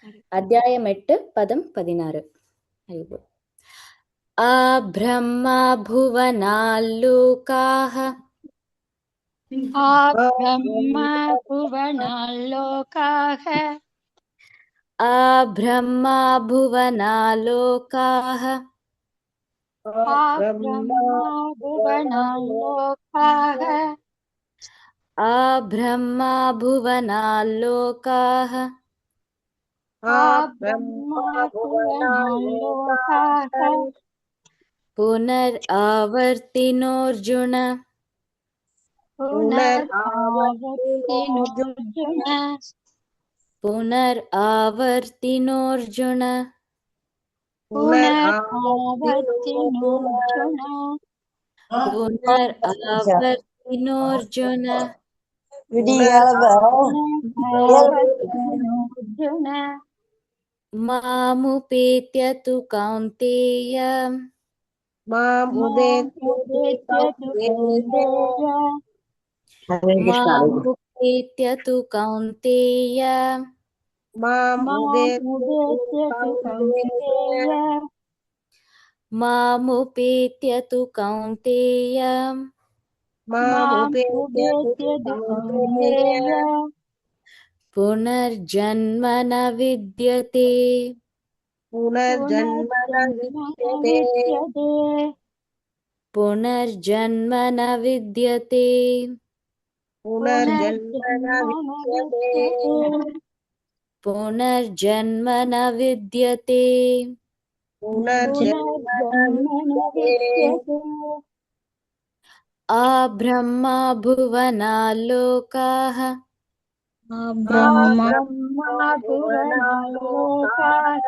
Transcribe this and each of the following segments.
அத்தியாயம் 8 பதம் 16. அறிவு. அப்ரம்மா புவனால்லோகாः आब्रह्म भुवनाल्लोकाः அப்ரம்மா புவனால்லோகாः आब्रह्म भुवनाल्लोकाः அப்ரம்மா புவனால்லோகாः आब्रह्म भुवनाल्लोकाः புனர் ஆவர்த்தினோர்ஜுன पुनरावर्तिनोऽर्जुन புனர் ஆவர்த்தினோர்ஜுன पुनरावर्तिनोऽर्जुन புனர் ஆவர்த்தினோர்ஜுன पुनरावर्तिनोऽर्जुन मामुपेत्य तु कौन्तेय मामुपेत्य तु कौन्तेय मामुपेत्य तु कौन्तेय मामुपेत्य तु कौन्तेय मामुपेत्य तु कौन्तेय मामुपेत्य तु कौन्तेय पुनर्जन्म न विद्यते पुनर्जन्म न विद्यते पुनर्जन्म न विद्यते पुनर्जन्म न विद्यते पुनर्जन्म न विद्यते पुनर्जन्म न विद्यते आब्रह्मा भुवनाल्लोकाः ब्रह्मा भुवनाल्लोकाः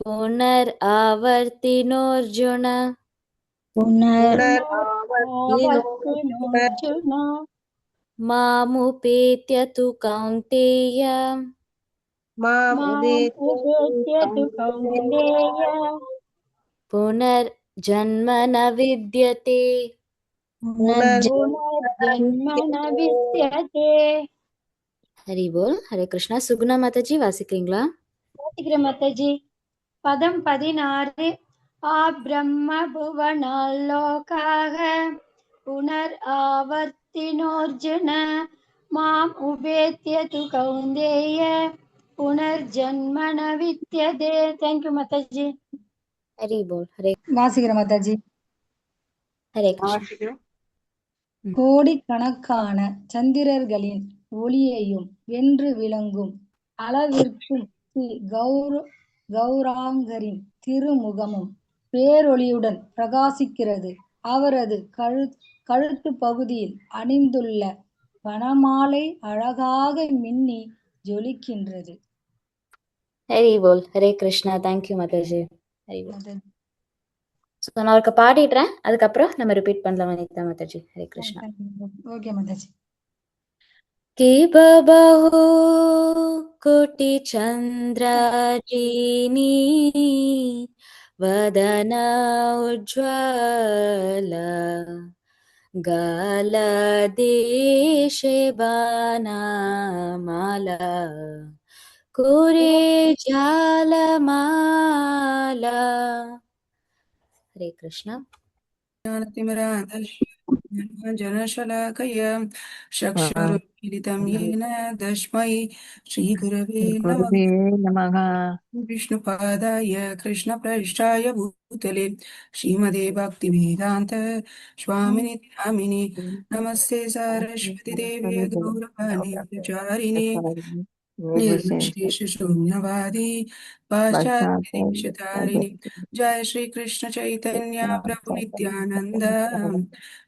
पुनरावर्तिनोऽर्जुन पुनरावर्तिनोऽर्जुन मामुपेत्य तु कौन्तेय मामुपेत्य तु कौन्तेय पुनर्जन्म न विद्यते पुनर्जन्म न विद्यते. हरि बोल. हरे कृष्णा. सुगुणा माताजी வாசிக்கிறீங்களா? மாதாஜி. பதம் 16. ஆப்ரம்ம புவனால்லோகாக புனர் ஆவர்த்தினோர்ஜுன மாம் உபேத்ய து கௌந்தேய புனர்ஜன்ம ந வித்யதே. தேங்க்யூ மாதாஜி. ஹரி போல். ஹரே வாசிக்கிற மாதாஜி. ஹரே கிருஷ்ணா. கோடிக்கணக்கான சந்திரர்களின் ஒளியையும் வென்று விளங்கும் அளவிற்கும் ஸ்ரீ கௌராங்கரின் திருமுகமும் பேரொளியுடன் பிரகாசிக்கிறது. அவரது கழுத்து பகுதியில் அணிந்துள்ள வனமாலை அழகாக மின்னி ஜொலிக்கின்றது. ஹரி போல். ஹரே கிருஷ்ணா. தேங்க்யூ மாதாஜி. ஹரி போல். மாதாஜி. நான் அவருக்கு பாடிடுறேன், அதுக்கப்புறம் நம்ம ரிப்பீட் பண்ணலாம் வனிதா மாதாஜி. ஹரே கிருஷ்ணா. ஓகே மாதாஜி. कि बबहु कोटि चन्द्राजीनी वदन उज्ज्वल गलदेशे बाणामाला कुरे जालमाला. हरे कृष्णा. जनशलाकय चक्षुरुन्मीलितं येन तस्मै श्रीगुरवे नमः। विष्णुपादाय कृष्णप्रेष्ठाय भूतले श्रीमते भक्तिवेदान्त स्वामिनि नामिनि नमस्ते सरस्वती देवी गौरवाणी प्रचारिणे निर्विशेष शून्यवादी पाश्चात्य देशतारिणी। जय श्री कृष्ण चैतन्य प्रभु नित्यानंद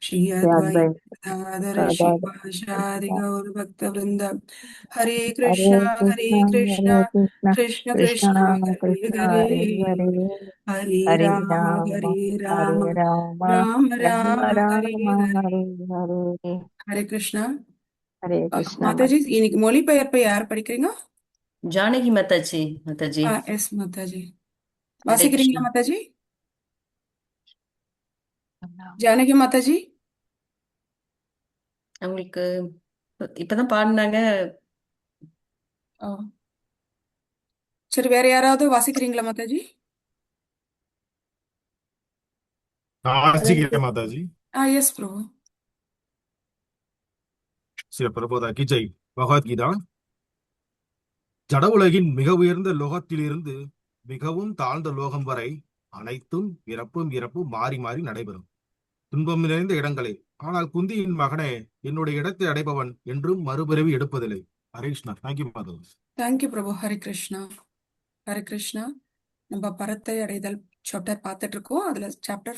श्री अद्वैत गदाधर श्रीवासादि गौर भक्त वृंद। हरे कृष्णा कृष्ण कृष्ण हरे हरे हरे राम राम राम हरे हरे. हरे कृष्णा. ஹரே கிருஷ்ணா. மாதாஜி, இன்னைக்கு மொழிபெயர்ப்பை யார் படிக்கிறீங்க? ஜானகி மாதாஜி. மாதாஜி. எஸ் மாதாஜி. ஹரே வாசிக்கிறீங்களா கிருஷ்ணா. மாதாஜி? ஜானகி மாதாஜி. அவங்களுக்கு இப்பதான் பாடினாங்க. சரி, வேற யாராவது வாசிக்கிறீங்களா மாதாஜி? வாசிக்கிறேன் மாதாஜி. எஸ் பிரபு. சில பிரபோதா கி ஜெய். பகவத்கீதா. ஜட உலகின் மிக உயர்ந்த லோகத்திலிருந்து மிகவும் தாழ்ந்த லோகம் வரை அனைத்தும் பிறப்பும் இறப்பும் மாறி மாறி நடைபெறும் துன்பம் நிறைந்த இடங்களே. ஆனால் குந்தியின் மகனே, என்னுடைய இடத்தை அடைபவன் என்றும் மறுபிறவி எடுப்பதில்லை. ஹரே கிருஷ்ணா. தேங்க்யூ மாதவ். தேங்க்யூ பிரபு. ஹரே கிருஷ்ணா. ஹரே கிருஷ்ணா. நம்ம பரத்தை அடைதல் சாப்டர் பார்த்துட்டு இருக்கோம். அதுல சாப்டர்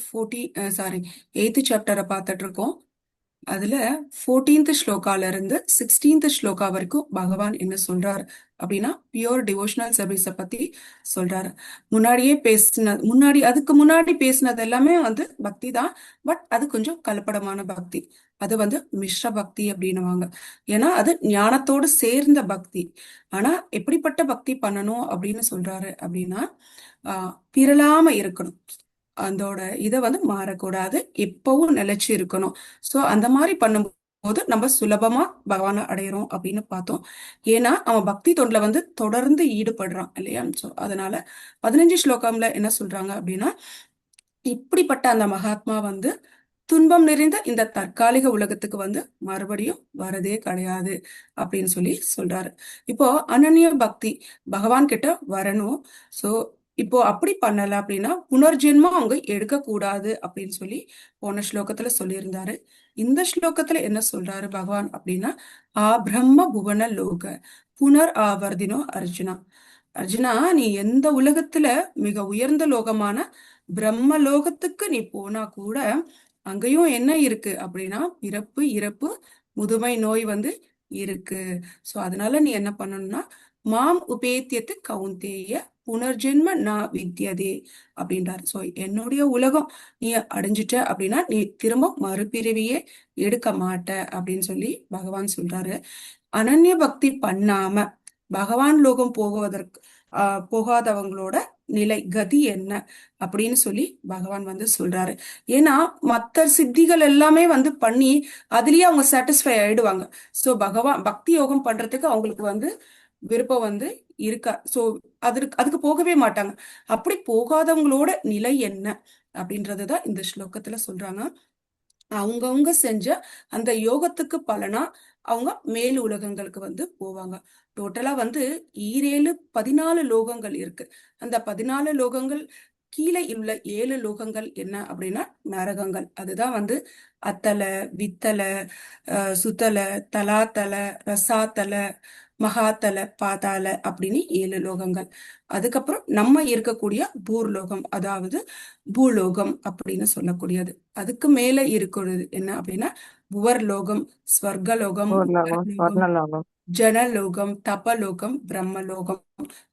8th சாப்டரை பார்த்துட்டு இருக்கோம். அதுல 14th ஸ்லோகால இருந்து 16th ஸ்லோகா வரைக்கும் பகவான் என்ன சொல்றாரு அப்படின்னா பியூர் டிவோஷனல் சர்வீஸை பத்தி சொல்றாரு. அதுக்கு முன்னாடி பேசினது எல்லாமே வந்து பக்தி தான். பட் அது கொஞ்சம் கலப்படமான பக்தி. அது வந்து மிஸ்ர பக்தி அப்படின்னுவாங்க. ஏன்னா அது ஞானத்தோடு சேர்ந்த பக்தி. ஆனா எப்படிப்பட்ட பக்தி பண்ணணும் அப்படின்னு சொல்றாரு அப்படின்னா பிறலாம இருக்கணும். அதோட இதை வந்து மாறக்கூடாது, எப்பவும் நிலைச்சு இருக்கணும். ஸோ அந்த மாதிரி பண்ணும்போது நம்ம சுலபமா பகவானை அடையிறோம் அப்படின்னு பார்த்தோம். ஏன்னா அவன் பக்தி தொண்டில் வந்து தொடர்ந்து ஈடுபடுறான் இல்லையா? ஸோ அதனால 15 ஸ்லோகம்ல என்ன சொல்றாங்க அப்படின்னா இப்படிப்பட்ட அந்த மகாத்மா வந்து துன்பம் நிறைந்த இந்த தற்காலிக உலகத்துக்கு வந்து மறுபடியும் வரதே கிடையாது அப்படின்னு சொல்லி சொல்றாரு. இப்போ அனன்ய பக்தி பகவான் கிட்ட வரணும். ஸோ இப்போ அப்படி பண்ணல அப்படின்னா புனர்ஜென்மம் அவங்க எடுக்கக்கூடாது அப்படின்னு சொல்லி போன ஸ்லோகத்துல சொல்லியிருந்தாரு. இந்த ஸ்லோகத்துல என்ன சொல்றாரு பகவான் அப்படின்னா பிரம்ம புவன லோக புனர் ஆவர்தினோ அர்ஜுனா. அர்ஜுனா, நீ எந்த உலகத்துல மிக உயர்ந்த லோகமான பிரம்ம லோகத்துக்கு நீ போனா கூட அங்கேயும் என்ன இருக்கு அப்படின்னா பிறப்பு இறப்பு முதுமை நோய் வந்து இருக்கு. ஸோ அதனால நீ என்ன பண்ணணும்னா மாம் உபேத்தியத்து கவுந்தேய புனர்ஜென்ம ந வித்யதே அப்படின்றாரு. ஸோ என்னுடைய உலகம் நீ அடைஞ்சிட்ட அப்படின்னா நீ திரும்ப மறுபிறவியே எடுக்க மாட்ட அப்படின்னு சொல்லி பகவான் சொல்றாரு. அனன்ய பக்தி பண்ணாம பகவான் லோகம் போகாதவங்களோட நிலை கதி என்ன அப்படின்னு சொல்லி பகவான் வந்து சொல்றாரு. ஏன்னா மற்ற சித்திகள் எல்லாமே வந்து பண்ணி அதுலயே அவங்க சாட்டிஸ்ஃபை ஆயிடுவாங்க. ஸோ பக்தி யோகம் பண்றதுக்கு அவங்களுக்கு வந்து விருப்பம் வந்து இருக்கா. ஸோ அதுக்கு போகவே மாட்டாங்க. அப்படி போகாதவங்களோட நிலை என்ன அப்படின்றதுதான் இந்த ஸ்லோகத்துல சொல்றாங்க. அவங்கவுங்க செஞ்ச அந்த யோகத்துக்கு பலனா அவங்க மேல் உலகங்களுக்கு வந்து போவாங்க. டோட்டலா வந்து 14 லோகங்கள் இருக்கு. அந்த 14 லோகங்கள் கீழே உள்ள 7 லோகங்கள் என்ன அப்படின்னா நரகங்கள். அதுதான் வந்து அத்தல வித்தல சுத்தல தலாத்தல ரசாத்தல மகாத்தல பாதாள அப்படின்னு 7 லோகங்கள். அதுக்கப்புறம் நம்ம இருக்கக்கூடிய பூர்லோகம், அதாவது பூலோகம் அப்படின்னு சொல்லக்கூடியது. அதுக்கு மேல இருக்கிறது என்ன அப்படின்னா புவர்லோகம், ஸ்வர்கலோகம், சொர்ணலோகம். ஜனலோகம், தபலோகம், பிரம்மலோகம்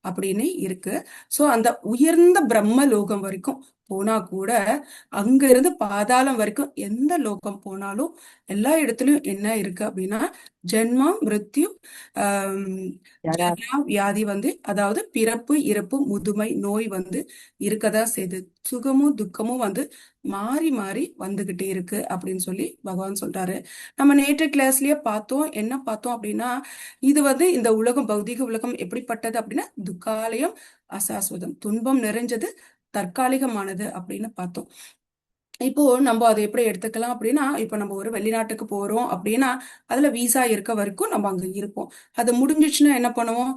அப்படின்னு இருக்கு. ஸோ அந்த உயர்ந்த பிரம்மலோகம் வரைக்கும் போனா கூட அங்க இருந்து பாதாளம் வரைக்கும் எந்த லோகம் போனாலும் எல்லா இடத்துலயும் என்ன இருக்கு அப்படின்னா ஜென்மம் மிருத்யு ஜரா வியாதி வந்து அதாவது பிறப்பு இறப்பு முதுமை நோய் வந்து இருக்கதா செய்து சுகமும் துக்கமும் வந்து மாறி மாறி வந்துகிட்டே இருக்கு அப்படின்னு சொல்லி பகவான் சொல்றாரு. நம்ம நேற்று கிளாஸ்லயே பார்த்தோம். என்ன பார்த்தோம் அப்படின்னா இது வந்து இந்த உலகம் பௌதிக உலகம் எப்படிப்பட்டது அப்படின்னா துக்காலயம் அசாஸ்வதம், துன்பம் நிறைஞ்சது, தற்காலிகமானது அப்படின்னு பார்த்தோம். இப்போ நம்ம அதை எப்படி எடுத்துக்கலாம் அப்படின்னா இப்போ நம்ம ஒரு வெளிநாட்டுக்கு போறோம் அப்படின்னா அதுல விசா இருக்க வரைக்கும் நம்ம அங்க இருப்போம். அது முடிஞ்சிச்சுன்னா என்ன பண்ணுவோம்?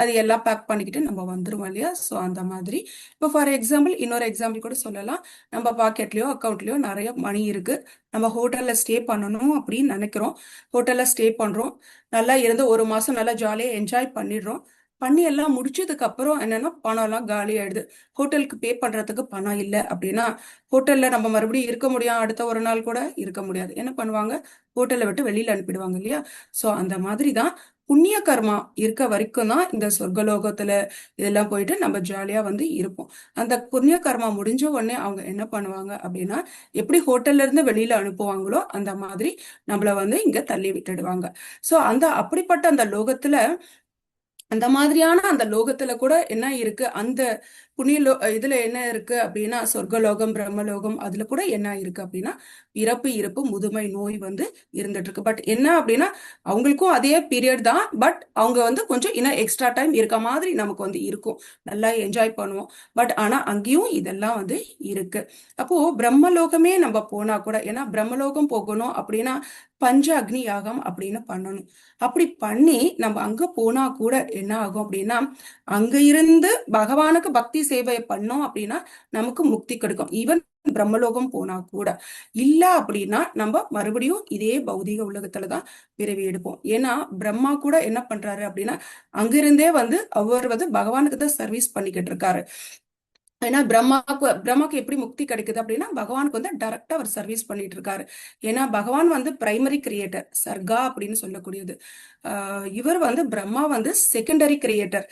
அது எல்லாம் பேக் பண்ணிக்கிட்டு நம்ம வந்துருவோம் இல்லையா? ஸோ அந்த மாதிரி இப்போ ஃபார் எக்ஸாம்பிள் இன்னொரு எக்ஸாம்பிள் கூட சொல்லலாம். நம்ம பாக்கெட்லயோ அக்கௌண்ட்லயோ நிறைய மணி இருக்கு. நம்ம ஹோட்டல்ல ஸ்டே பண்ணணும் அப்படின்னு நினைக்கிறோம். ஹோட்டல்ல ஸ்டே பண்றோம். நல்லா இருந்து 1 மாசம் நல்லா ஜாலியா என்ஜாய் பண்ணிடுறோம். பண்ணி எல்லாம் முடிச்சதுக்கு அப்புறம் என்னன்னா பணம் எல்லாம் காலி ஆயிடுது. ஹோட்டலுக்கு பே பண்றதுக்கு பணம் இல்லை அப்படின்னா ஹோட்டல்ல நம்ம மறுபடியும் இருக்க முடியும். அடுத்த ஒரு நாள் கூட இருக்க முடியாது. என்ன பண்ணுவாங்க? ஹோட்டலை விட்டு வெளியில அனுப்பிடுவாங்க இல்லையா? ஸோ அந்த மாதிரி தான் புண்ணிய கர்மா இருக்க வரைக்கும் தான் இந்த சொர்க்கலோகத்துல இதெல்லாம் போயிட்டு நம்ம ஜாலியா வந்து இருப்போம். அந்த புண்ணிய கர்மா முடிஞ்ச உடனே அவங்க என்ன பண்ணுவாங்க அப்படின்னா எப்படி ஹோட்டல்ல இருந்து வெளியில அனுப்புவாங்களோ அந்த மாதிரி நம்மள வந்து இங்க தள்ளி விட்டுடுவாங்க. ஸோ அப்படிப்பட்ட அந்த லோகத்துல அந்த மாதிரியான அந்த லோகத்துல கூட என்ன இருக்கு? அந்த இதுல என்ன இருக்கு அப்படின்னா சொர்க்கலோகம் பிரம்மலோகம் அதுல கூட என்ன இருக்கு அப்படின்னா பிறப்பு இறப்பு முதுமை நோய் வந்து இருந்துட்டு இருக்கு. பட் என்ன அப்படின்னா அவங்களுக்கும் அதே பீரியட் தான், பட் அவங்க வந்து கொஞ்சம் இன்னும் எக்ஸ்ட்ரா டைம் இருக்க மாதிரி நமக்கு வந்து இருக்கும், நல்லா என்ஜாய் பண்ணுவோம். பட் ஆனா அங்கேயும் இதெல்லாம் வந்து இருக்கு. அப்போ பிரம்மலோகமே நம்ம போனா கூட, ஏன்னா பிரம்மலோகம் போகணும் அப்படின்னா பஞ்ச அக்னி யாகம் அப்படின்னு பண்ணணும். அப்படி பண்ணி நம்ம அங்க போனா கூட என்ன ஆகும் அப்படின்னா அங்க இருந்து பகவானுக்கு பக்தி சேவை பண்ணோம் அப்படின்னா நமக்கு முக்தி கிடைக்கும். ஈவன் பிரம்மலோகம் போனா கூட. இல்ல அப்படின்னா நம்ம மறுபடியும் இதே பௌதிக உலகத்துலதான் பிறவி எடுப்போம். ஏன்னா பிரம்மா கூட என்ன பண்றாரு அப்படின்னா அங்கிருந்தே வந்து அவர் வந்து பகவானுக்கு தான் சர்வீஸ் பண்ணிக்கிட்டு இருக்காரு. ஏன்னா பிரம்மாக்கு எப்படி முக்தி கிடைக்குது அப்படின்னா பகவானுக்கு வந்து டைரக்டா அவர் சர்வீஸ் பண்ணிட்டு இருக்காரு. ஏன்னா பகவான் வந்து பிரைமரி கிரியேட்டர், சர்கா அப்படின்னு சொல்லக்கூடியது. இவர் வந்து பிரம்மா வந்து செகண்டரி கிரியேட்டர்.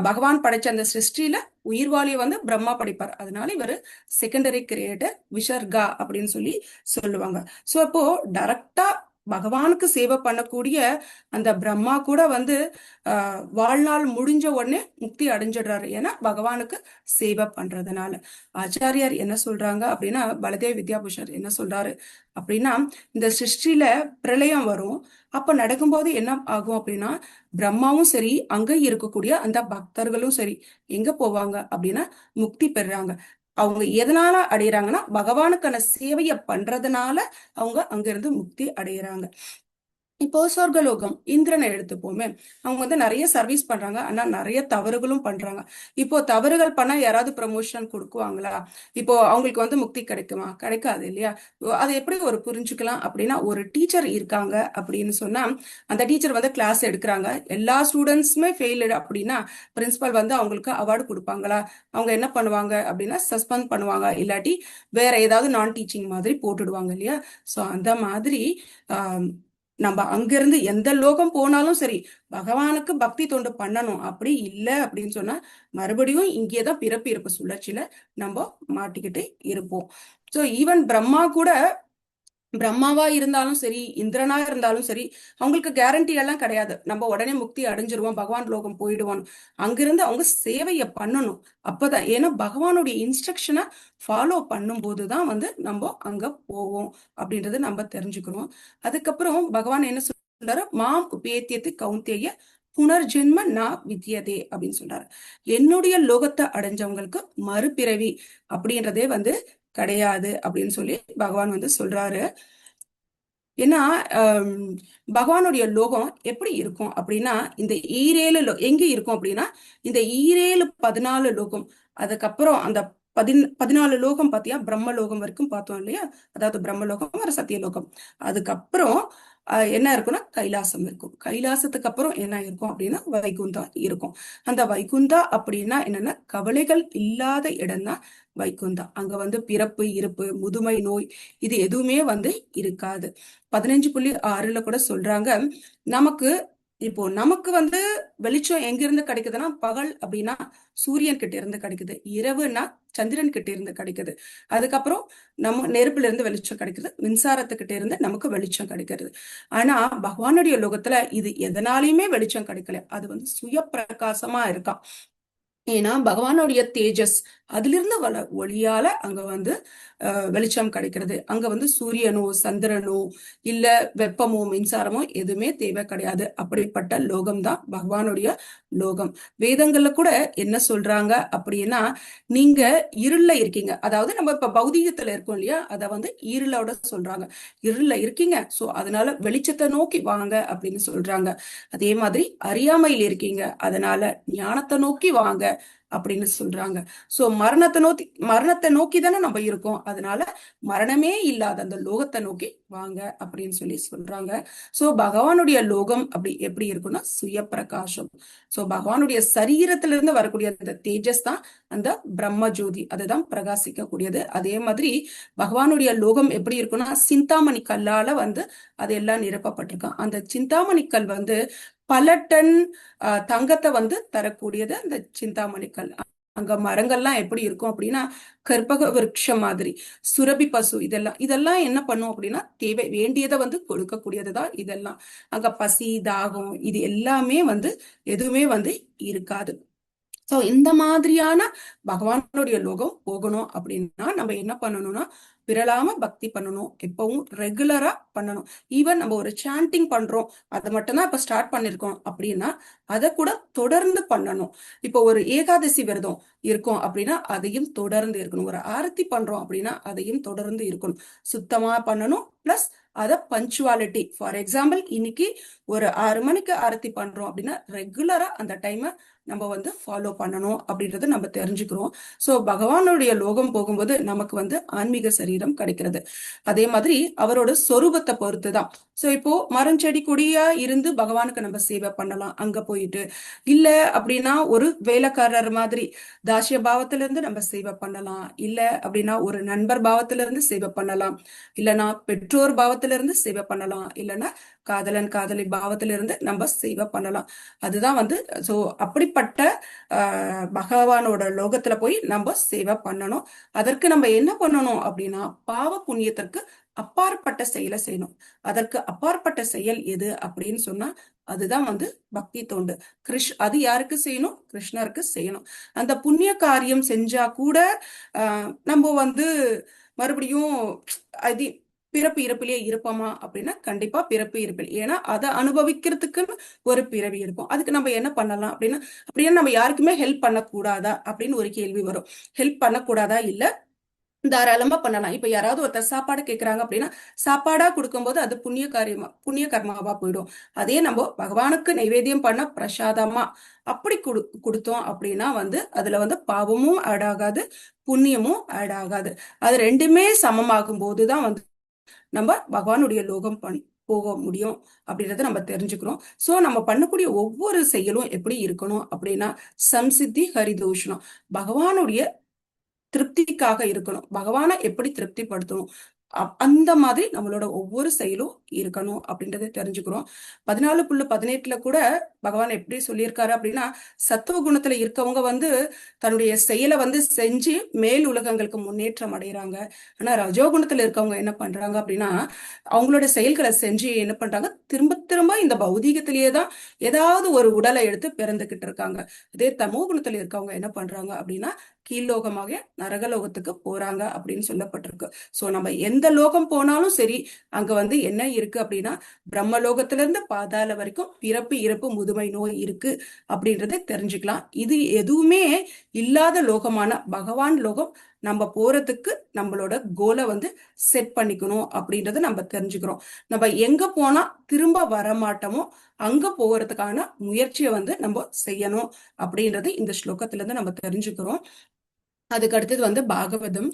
பகவான் படைச்ச அந்த சிருஷ்டியில உயிர்வாளியை வந்து பிரம்மா படைப்பார். அதனால இவர் செகண்டரி கிரியேட்டர், விசர்கா அப்படின்னு சொல்லி சொல்லுவாங்க. ஸோ அப்போ டைரக்டா பகவானுக்கு சேவை பண்ணக்கூடிய அந்த பிரம்மா கூட வந்து வாழ்நாள் முடிஞ்ச உடனே முக்தி அடைஞ்சிடுறாரு. ஏன்னா பகவானுக்கு சேவை பண்றதுனால. ஆச்சாரியார் என்ன சொல்றாங்க அப்படின்னா பலதேவ வித்யாபூஷர் என்ன சொல்றாரு அப்படின்னா இந்த சிருஷ்டியில பிரளயம் வரும். அப்ப நடக்கும்போது என்ன ஆகும் அப்படின்னா பிரம்மாவும் சரி அங்க இருக்கக்கூடிய அந்த பக்தர்களும் சரி எங்க போவாங்க அப்படின்னா முக்தி பெறுறாங்க. அவங்க எதனால அடையிறாங்கன்னா பகவானுக்கான சேவையை பண்றதுனால அவங்க அங்க இருந்து முக்தி அடையிறாங்க. இப்போ சொர்க்கலோகம் இந்திரனை எடுத்துப்போமே, அவங்க வந்து நிறைய சர்வீஸ் பண்றாங்க, ஆனா நிறைய தவறுகளும் பண்றாங்க. இப்போ தவறுகள் பண்ணா யாராவது ப்ரமோஷன் கொடுக்குவாங்களா? இப்போ அவங்களுக்கு வந்து முக்தி கிடைக்குமா? கிடைக்காது இல்லையா? அதை எப்படி ஒரு புரிஞ்சுக்கலாம் அப்படின்னா ஒரு டீச்சர் இருக்காங்க அப்படின்னு சொன்னா அந்த டீச்சர் வந்து கிளாஸ் எடுக்கிறாங்க, எல்லா ஸ்டூடெண்ட்ஸுமே ஃபெயில் அப்படின்னா பிரின்சிபல் வந்து அவங்களுக்கு அவார்டு கொடுப்பாங்களா? அவங்க என்ன பண்ணுவாங்க அப்படின்னா சஸ்பெண்ட் பண்ணுவாங்க, இல்லாட்டி வேற ஏதாவது நான் டீச்சிங் மாதிரி போட்டுடுவாங்க இல்லையா? ஸோ அந்த மாதிரி நம்ம அங்கிருந்து எந்த லோகம் போனாலும் சரி பகவானுக்கு பக்தி தொண்டு பண்ணணும். அப்படி இல்லை அப்படின்னு சொன்னா மறுபடியும் இங்கேதான் பிறப்பு இறப்பு சுழற்சியில நம்ம மாட்டிக்கிட்டு இருப்போம். ஸோ ஈவன் பிரம்மாவா இருந்தாலும் சரி இந்திரனா இருந்தாலும் சரி அவங்களுக்கு கேரண்டி எல்லாம் கிடையாது நம்ம உடனே முக்தி அடைஞ்சிருவோம், பகவான் லோகம் போயிடுவோம். அங்கிருந்து அவங்க சேவையை பண்ணணும். அப்பதான், ஏன்னா பகவானுடைய இன்ஸ்ட்ரக்ஷனை ஃபாலோ பண்ணும் போதுதான் வந்து நம்ம அங்க போவோம் அப்படின்றத நம்ம தெரிஞ்சுக்கிறோம். அதுக்கப்புறம் பகவான் என்ன சொல்றாரு, மாம் உபேத்தியத்து கௌந்தேய புனர்ஜென்ம நா வித்யதே அப்படின்னு சொல்றாரு. என்னுடைய லோகத்தை அடைஞ்சவங்களுக்கு மறுபிறவி அப்படின்றதே வந்து கிடையாது அப்படின்னு சொல்லி பகவான் வந்து சொல்றாரு. ஏன்னா பகவானுடைய லோகம் எப்படி இருக்கும் அப்படின்னா இந்த ஈரேழு எங்க இருக்கும் அப்படின்னா இந்த 14 லோகம். அதுக்கப்புறம் அந்த 14 லோகம் பாத்தியா பிரம்மலோகம் வரைக்கும் பார்த்தோம் இல்லையா? அதாவது பிரம்மலோகம் ஒரு சத்தியலோகம். அதுக்கப்புறம் என்ன இருக்குன்னா கைலாசம் இருக்கும். கைலாசத்துக்கு அப்புறம் என்ன இருக்கும் அப்படின்னா வைகுந்தா இருக்கும். அந்த வைகுந்தா அப்படின்னா என்னன்னா கவலைகள் இல்லாத இடம் தான் வைகுந்தா. அங்க வந்து பிறப்பு இருப்பு முதுமை நோய் இது எதுவுமே வந்து இருக்காது. 15.6 கூட சொல்றாங்க, நமக்கு வந்து வெளிச்சம் எங்க இருந்து கிடைக்குதுன்னா பகல் அப்படின்னா சூரியன் கிட்ட இருந்து கிடைக்குது, இரவுனா சந்திரன் கிட்ட இருந்து கிடைக்குது, அதுக்கப்புறம் நம்ம நெருப்புல இருந்து வெளிச்சம் கிடைக்குது, மின்சாரத்துக்கிட்ட இருந்து நமக்கு வெளிச்சம் கிடைக்கிறது. ஆனா பகவானுடைய லோகத்துல இது எதனாலையுமே வெளிச்சம் கிடைக்கல, அது வந்து சுய பிரகாசமா இருக்கான். ஏன்னா பகவானுடைய தேஜஸ் அதிலிருந்து ஒளியால அங்க வந்து வெளிச்சம் கிடைக்கிறது. அங்க வந்து சூரியனோ சந்திரனோ இல்ல வெப்பமோ மின்சாரமோ எதுவுமே தேவை கிடையாது. அப்படிப்பட்ட லோகம் தான் பகவானுடைய லோகம். வேதங்கள்ல கூட என்ன சொல்றாங்க அப்படின்னா நீங்க இருள்ல இருக்கீங்க, அதாவது நம்ம இப்ப பௌதீகத்துல இருக்கோம் இல்லையா, அத வந்து இருளோட சொல்றாங்க. இருள்ல இருக்கீங்க, சோ அதனால வெளிச்சத்தை நோக்கி வாங்க அப்படின்னு சொல்றாங்க. அதே மாதிரி அறியாமையில் இருக்கீங்க, அதனால ஞானத்தை நோக்கி வாங்க அப்படின்னு சொல்றாங்க. சோ மரணத்தை நோக்கி தானே நம்ம இருக்கோம், அதனால மரணமே இல்லாத அந்த லோகத்தை நோக்கி வாங்க அப்படின்னு சொல்லி சொல்றாங்க. சோ பகவானுடைய லோகம் அப்படி எப்படி இருக்குன்னா சுய பிரகாசம். சோ பகவானுடைய சரீரத்திலிருந்து வரக்கூடிய அந்த தேஜஸ் தான் அந்த பிரம்ம ஜோதி, அதுதான் பிரகாசிக்க கூடியது. அதே மாதிரி பகவானுடைய லோகம் எப்படி இருக்குன்னா சிந்தாமணி கல்லால வந்து அதெல்லாம் நிரப்பப்பட்டிருக்கான். அந்த சிந்தாமணி கல் வந்து பல டன் தங்கத்தை வந்து தரக்கூடியது அந்த சிந்தாமணி கல். அங்க மரங்கள்லாம் எப்படி இருக்கும் அப்படின்னா கற்பக விருட்சம் மாதிரி, சுரபி பசு, இதெல்லாம் என்ன பண்ணும் அப்படின்னா தேவை வேண்டியதை வந்து கொடுக்கக்கூடியதுதான் இதெல்லாம். அங்க பசி தாகம் இது எல்லாமே வந்து எதுவுமே வந்து இருக்காது. சோ இந்த மாதிரியான பகவானுடைய லோகம் போகணும் அப்படின்னா நம்ம என்ன பண்ணணும்னா விரலாம பக்தி பண்ணணும், எப்பவும் ரெகுலரா பண்ணணும். ஈவன் நம்ம ஒரு சாண்டிங் பண்றோம், அதை மட்டும்தான் இப்ப ஸ்டார்ட் பண்ணிருக்கோம் அப்படின்னா அதை கூட தொடர்ந்து பண்ணணும். இப்போ ஒரு ஏகாதசி விரதம் இருக்கும் அப்படின்னா அதையும் தொடர்ந்து இருக்கணும். ஒரு ஆரத்தி பண்றோம் அப்படின்னா அதையும் தொடர்ந்து இருக்கணும். சுத்தமா பண்ணணும். பிளஸ் அதை பஞ்சுவாலிட்டி. ஃபார் எக்ஸாம்பிள் இன்னைக்கு ஒரு 6 மணிக்கு ஆரத்தி பண்றோம் அப்படின்னா ரெகுலரா அந்த டைமை நம்ம வந்து ஃபாலோ பண்ணணும் அப்படின்றத நம்ம தெரிஞ்சுக்கிறோம். ஸோ பகவானுடைய லோகம் போகும்போது நமக்கு வந்து ஆன்மீக சரீரம் கிடைக்கிறது. அதே மாதிரி அவரோட சொரூபத்தை பொறுத்து தான். ஸோ இப்போ மரம் செடி கொடியா இருந்து பகவானுக்கு நம்ம சேவை பண்ணலாம் அங்க போயிட்டு. இல்ல அப்படின்னா ஒரு வேலைக்காரர் மாதிரி தாசிய பாவத்துல இருந்து நம்ம சேவை பண்ணலாம். இல்ல அப்படின்னா ஒரு நண்பர் பாவத்துல இருந்து சேவை பண்ணலாம். இல்லைன்னா பெற்றோர் பாவத்துல இருந்து சேவை பண்ணலாம். இல்லைன்னா காதலன் காதலி பாவத்துல இருந்து நம்ம சேவை பண்ணலாம். அதுதான் வந்து ஸோ அப்படிப்பட்ட பகவானோட லோகத்துல போய் நம்ம சேவை பண்ணணும். அதற்கு நம்ம என்ன பண்ணணும் அப்படின்னா பாவ புண்ணியத்திற்கு அப்பாற்பட்ட செயலை செய்யணும். அதற்கு அப்பாற்பட்ட செயல் எது அப்படின்னு சொன்னா அதுதான் வந்து பக்தி தொண்டு. அது யாருக்கு செய்யணும்? கிருஷ்ணருக்கு செய்யணும். அந்த புண்ணிய காரியம் செஞ்சா கூட நம்ம வந்து மறுபடியும் அது பிறப்பு இறப்பிலேயே இருப்போமா அப்படின்னா கண்டிப்பா பிறப்பு இருப்பில். ஏன்னா அதை அனுபவிக்கிறதுக்குன்னு ஒரு பிறவி இருக்கும். அதுக்கு நம்ம என்ன பண்ணலாம் அப்படின்னா நம்ம யாருக்குமே ஹெல்ப் பண்ணக்கூடாதா அப்படின்னு ஒரு கேள்வி வரும். ஹெல்ப் பண்ணக்கூடாதா? இல்ல, தாராளமா பண்ணலாம். இப்ப யாராவது ஒருத்தர் சாப்பாடு கேட்கறாங்க அப்படின்னா சாப்பாடா கொடுக்கும்போது அது புண்ணிய கர்மாவா போயிடும். அதே நம்ம பகவானுக்கு நைவேத்தியம் பண்ண பிரசாதமா அப்படி கொடுத்தோம் அப்படின்னா வந்து அதுல வந்து பாவமும் ஆட் ஆகாது, புண்ணியமும் ஆட் ஆகாது. அது ரெண்டுமே சமமாகும் போதுதான் வந்து நம்ம பகவானுடைய லோகம் போக முடியும் அப்படின்றத நம்ம தெரிஞ்சுக்கிறோம். சோ நம்ம பண்ணக்கூடிய ஒவ்வொரு செயலும் எப்படி இருக்கணும் அப்படின்னா சம்சித்தி ஹரிதோஷனம், பகவானுடைய திருப்திக்காக இருக்கணும். பகவானை எப்படி திருப்திப்படுத்தணும் அந்த மாதிரி நம்மளோட ஒவ்வொரு செயலும் இருக்கணும் அப்படின்றத தெரிஞ்சுக்கிறோம். 14:18 கூட பகவான் எப்படி சொல்லியிருக்காரு அப்படின்னா சத்துவ குணத்துல இருக்கவங்க வந்து தன்னுடைய செயலை வந்து செஞ்சு மேல் உலகங்களுக்கு முன்னேற்றம் அடைகிறாங்க. ஆனா ரஜோகுணத்துல இருக்கவங்க என்ன பண்றாங்க அப்படின்னா அவங்களோட செயல்களை செஞ்சு என்ன பண்றாங்க, திரும்ப திரும்ப இந்த பௌதீகத்திலேயே தான் ஏதாவது ஒரு உடலை எடுத்து பிறந்துகிட்டு இருக்காங்க. அதே தமோ குணத்துல இருக்கவங்க என்ன பண்றாங்க அப்படின்னா கீழ்லோகமாக நரகலோகத்துக்கு போறாங்க அப்படின்னு சொல்லப்பட்டிருக்கு. சோ நம்ம எந்த லோகம் போனாலும் சரி அங்க வந்து என்ன இருக்கு அப்படின்னா பிரம்மலோகத்துல இருந்து பாதாள வரைக்கும் பிறப்பு இறப்பு முதுமை நோய் இருக்கு அப்படின்றத தெரிஞ்சுக்கலாம். இது எதுவுமே இல்லாத லோகமான பகவான் லோகம் நம்ம போறதுக்கு நம்மளோட கோலை வந்து செட் பண்ணிக்கணும் அப்படின்றத நம்ம தெரிஞ்சுக்கிறோம். நம்ம எங்க போனா திரும்ப வரமாட்டோமோ அங்க போகிறதுக்கான முயற்சியை வந்து நம்ம செய்யணும் அப்படின்றது இந்த ஸ்லோகத்துல இருந்து நம்ம தெரிஞ்சுக்கிறோம். அதுக்கு அடுத்தது வந்து பாகவதம்.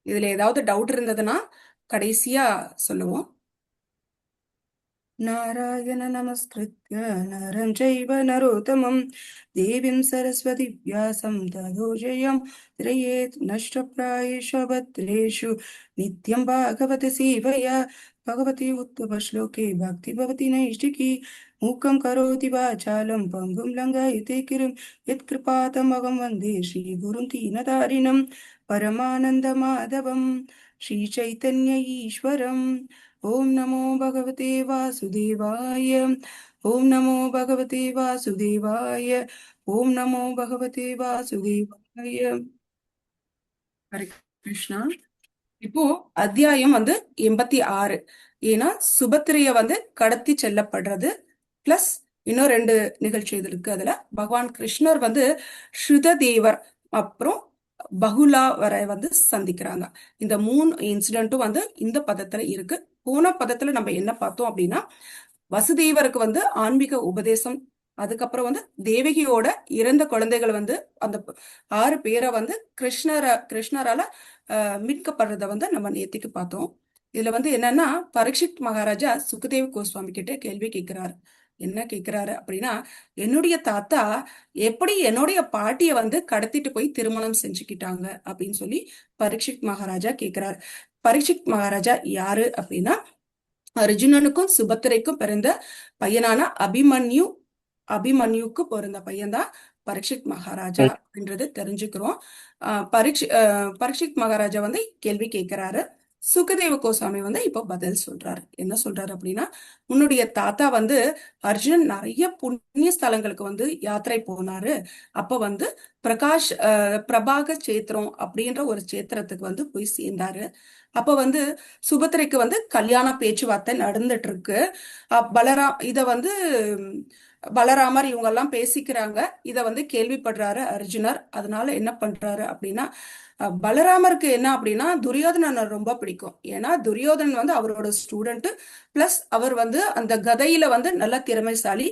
இதுல ஏதாவது டவுட் இருந்ததுன்னா கடைசியா சொல்லுவோம். நாராயண நமஸ்கிருத்ய நரம் ஜைவ நரோத்தமம் தேவீம் சரஸ்வதி வியாசம் ததோ ஜெயம் திரயேத் நஷ்டப்ராயேஷு பத்ரேஷு நித்யம் பாகவத சேவயா भगवती उत्तम श्लोके भक्ति भवति नैष्टिकी मूकं करोति वाचालं पङ्गुं लङ्घयते गिरिं यत्कृपातमहं वन्दे श्रीगुरुं दीनतारिणं परमानन्दमाधवं श्रीचैतन्य ईश्वरम्। ॐ नमो भगवते वासुदेवाय, ॐ नमो भगवते वासुदेवाय, ॐ नमो भगवते वासुदेवाय। हरे कृष्णा। இப்போ அத்தியாயம் வந்து 86. ஏன்னா சுபத்திரைய வந்து கடத்தி செல்லப்படுறது பிளஸ் இன்னும் 2 நிகழ்ச்சி இது இருக்கு. அதுல பகவான் கிருஷ்ணர் வந்து ஸ்ருததேவர் அப்புறம் பகுலா வரை வந்து சந்திக்கிறாங்க. இந்த 3 இன்சிடென்ட்டும் வந்து இந்த பதத்துல இருக்கு. போன பதத்துல நம்ம என்ன பார்த்தோம் அப்படின்னா வசுதேவருக்கு வந்து ஆன்மீக உபதேசம், அதுக்கப்புறம் வந்து தேவகியோட இறந்த குழந்தைகள் வந்து அந்த 6 பேரை வந்து கிருஷ்ணரால மீட்கப்படுறத வந்து நம்ம நேத்திக்கு பார்த்தோம். இதுல வந்து என்னன்னா பரீட்சித் மகாராஜா சுகதேவ் கோஸ்வாமி கிட்ட கேள்வி கேட்கிறாரு. என்ன கேட்கிறாரு அப்படின்னா என்னுடைய தாத்தா எப்படி என்னுடைய பாட்டிய வந்து கடத்திட்டு போய் திருமணம் செஞ்சுக்கிட்டாங்க அப்படின்னு சொல்லி பரீட்சித் மகாராஜா கேட்கிறாரு. பரீட்சித் மகாராஜா யாரு அப்படின்னா அர்ஜுனனுக்கும் சுபத்திரைக்கும் பிறந்த பையனான அபிமன்யுக்கு பிறந்த பையன்தான் பரீட்சித் மகாராஜா அப்படின்றது தெரிஞ்சுக்கிறோம். பரீட்சித் மகாராஜா வந்து கேள்வி கேட்கிறாரு. சுகதேவ கோசாமி வந்து இப்போ பதில் சொல்றாரு. என்ன சொல்றாரு அப்படின்னா, உன்னுடைய தாத்தா வந்து அர்ஜுனன் நிறைய புண்ணிய ஸ்தலங்களுக்கு வந்து யாத்திரை போனாரு. அப்ப வந்து பிரபாக சேத்திரம் அப்படின்ற ஒரு சேத்திரத்துக்கு வந்து போய் சேர்ந்தாரு. அப்ப வந்து சுபத்திரைக்கு வந்து கல்யாண பேச்சுவார்த்தை நடந்துட்டு இருக்கு. இத வந்து பலராமர் இவங்க எல்லாம் பேசிக்கிறாங்க. இத வந்து கேள்விப்படுறாரு அர்ஜுனர். அதனால என்ன பண்றாரு அப்படின்னா, பலராமருக்கு என்ன அப்படின்னா துரியோதனனை ரொம்ப பிடிக்கும். ஏன்னா துரியோதனன் வந்து அவரோட ஸ்டூடெண்ட், பிளஸ் அவர் வந்து அந்த கதையில வந்து நல்ல திறமைசாலி.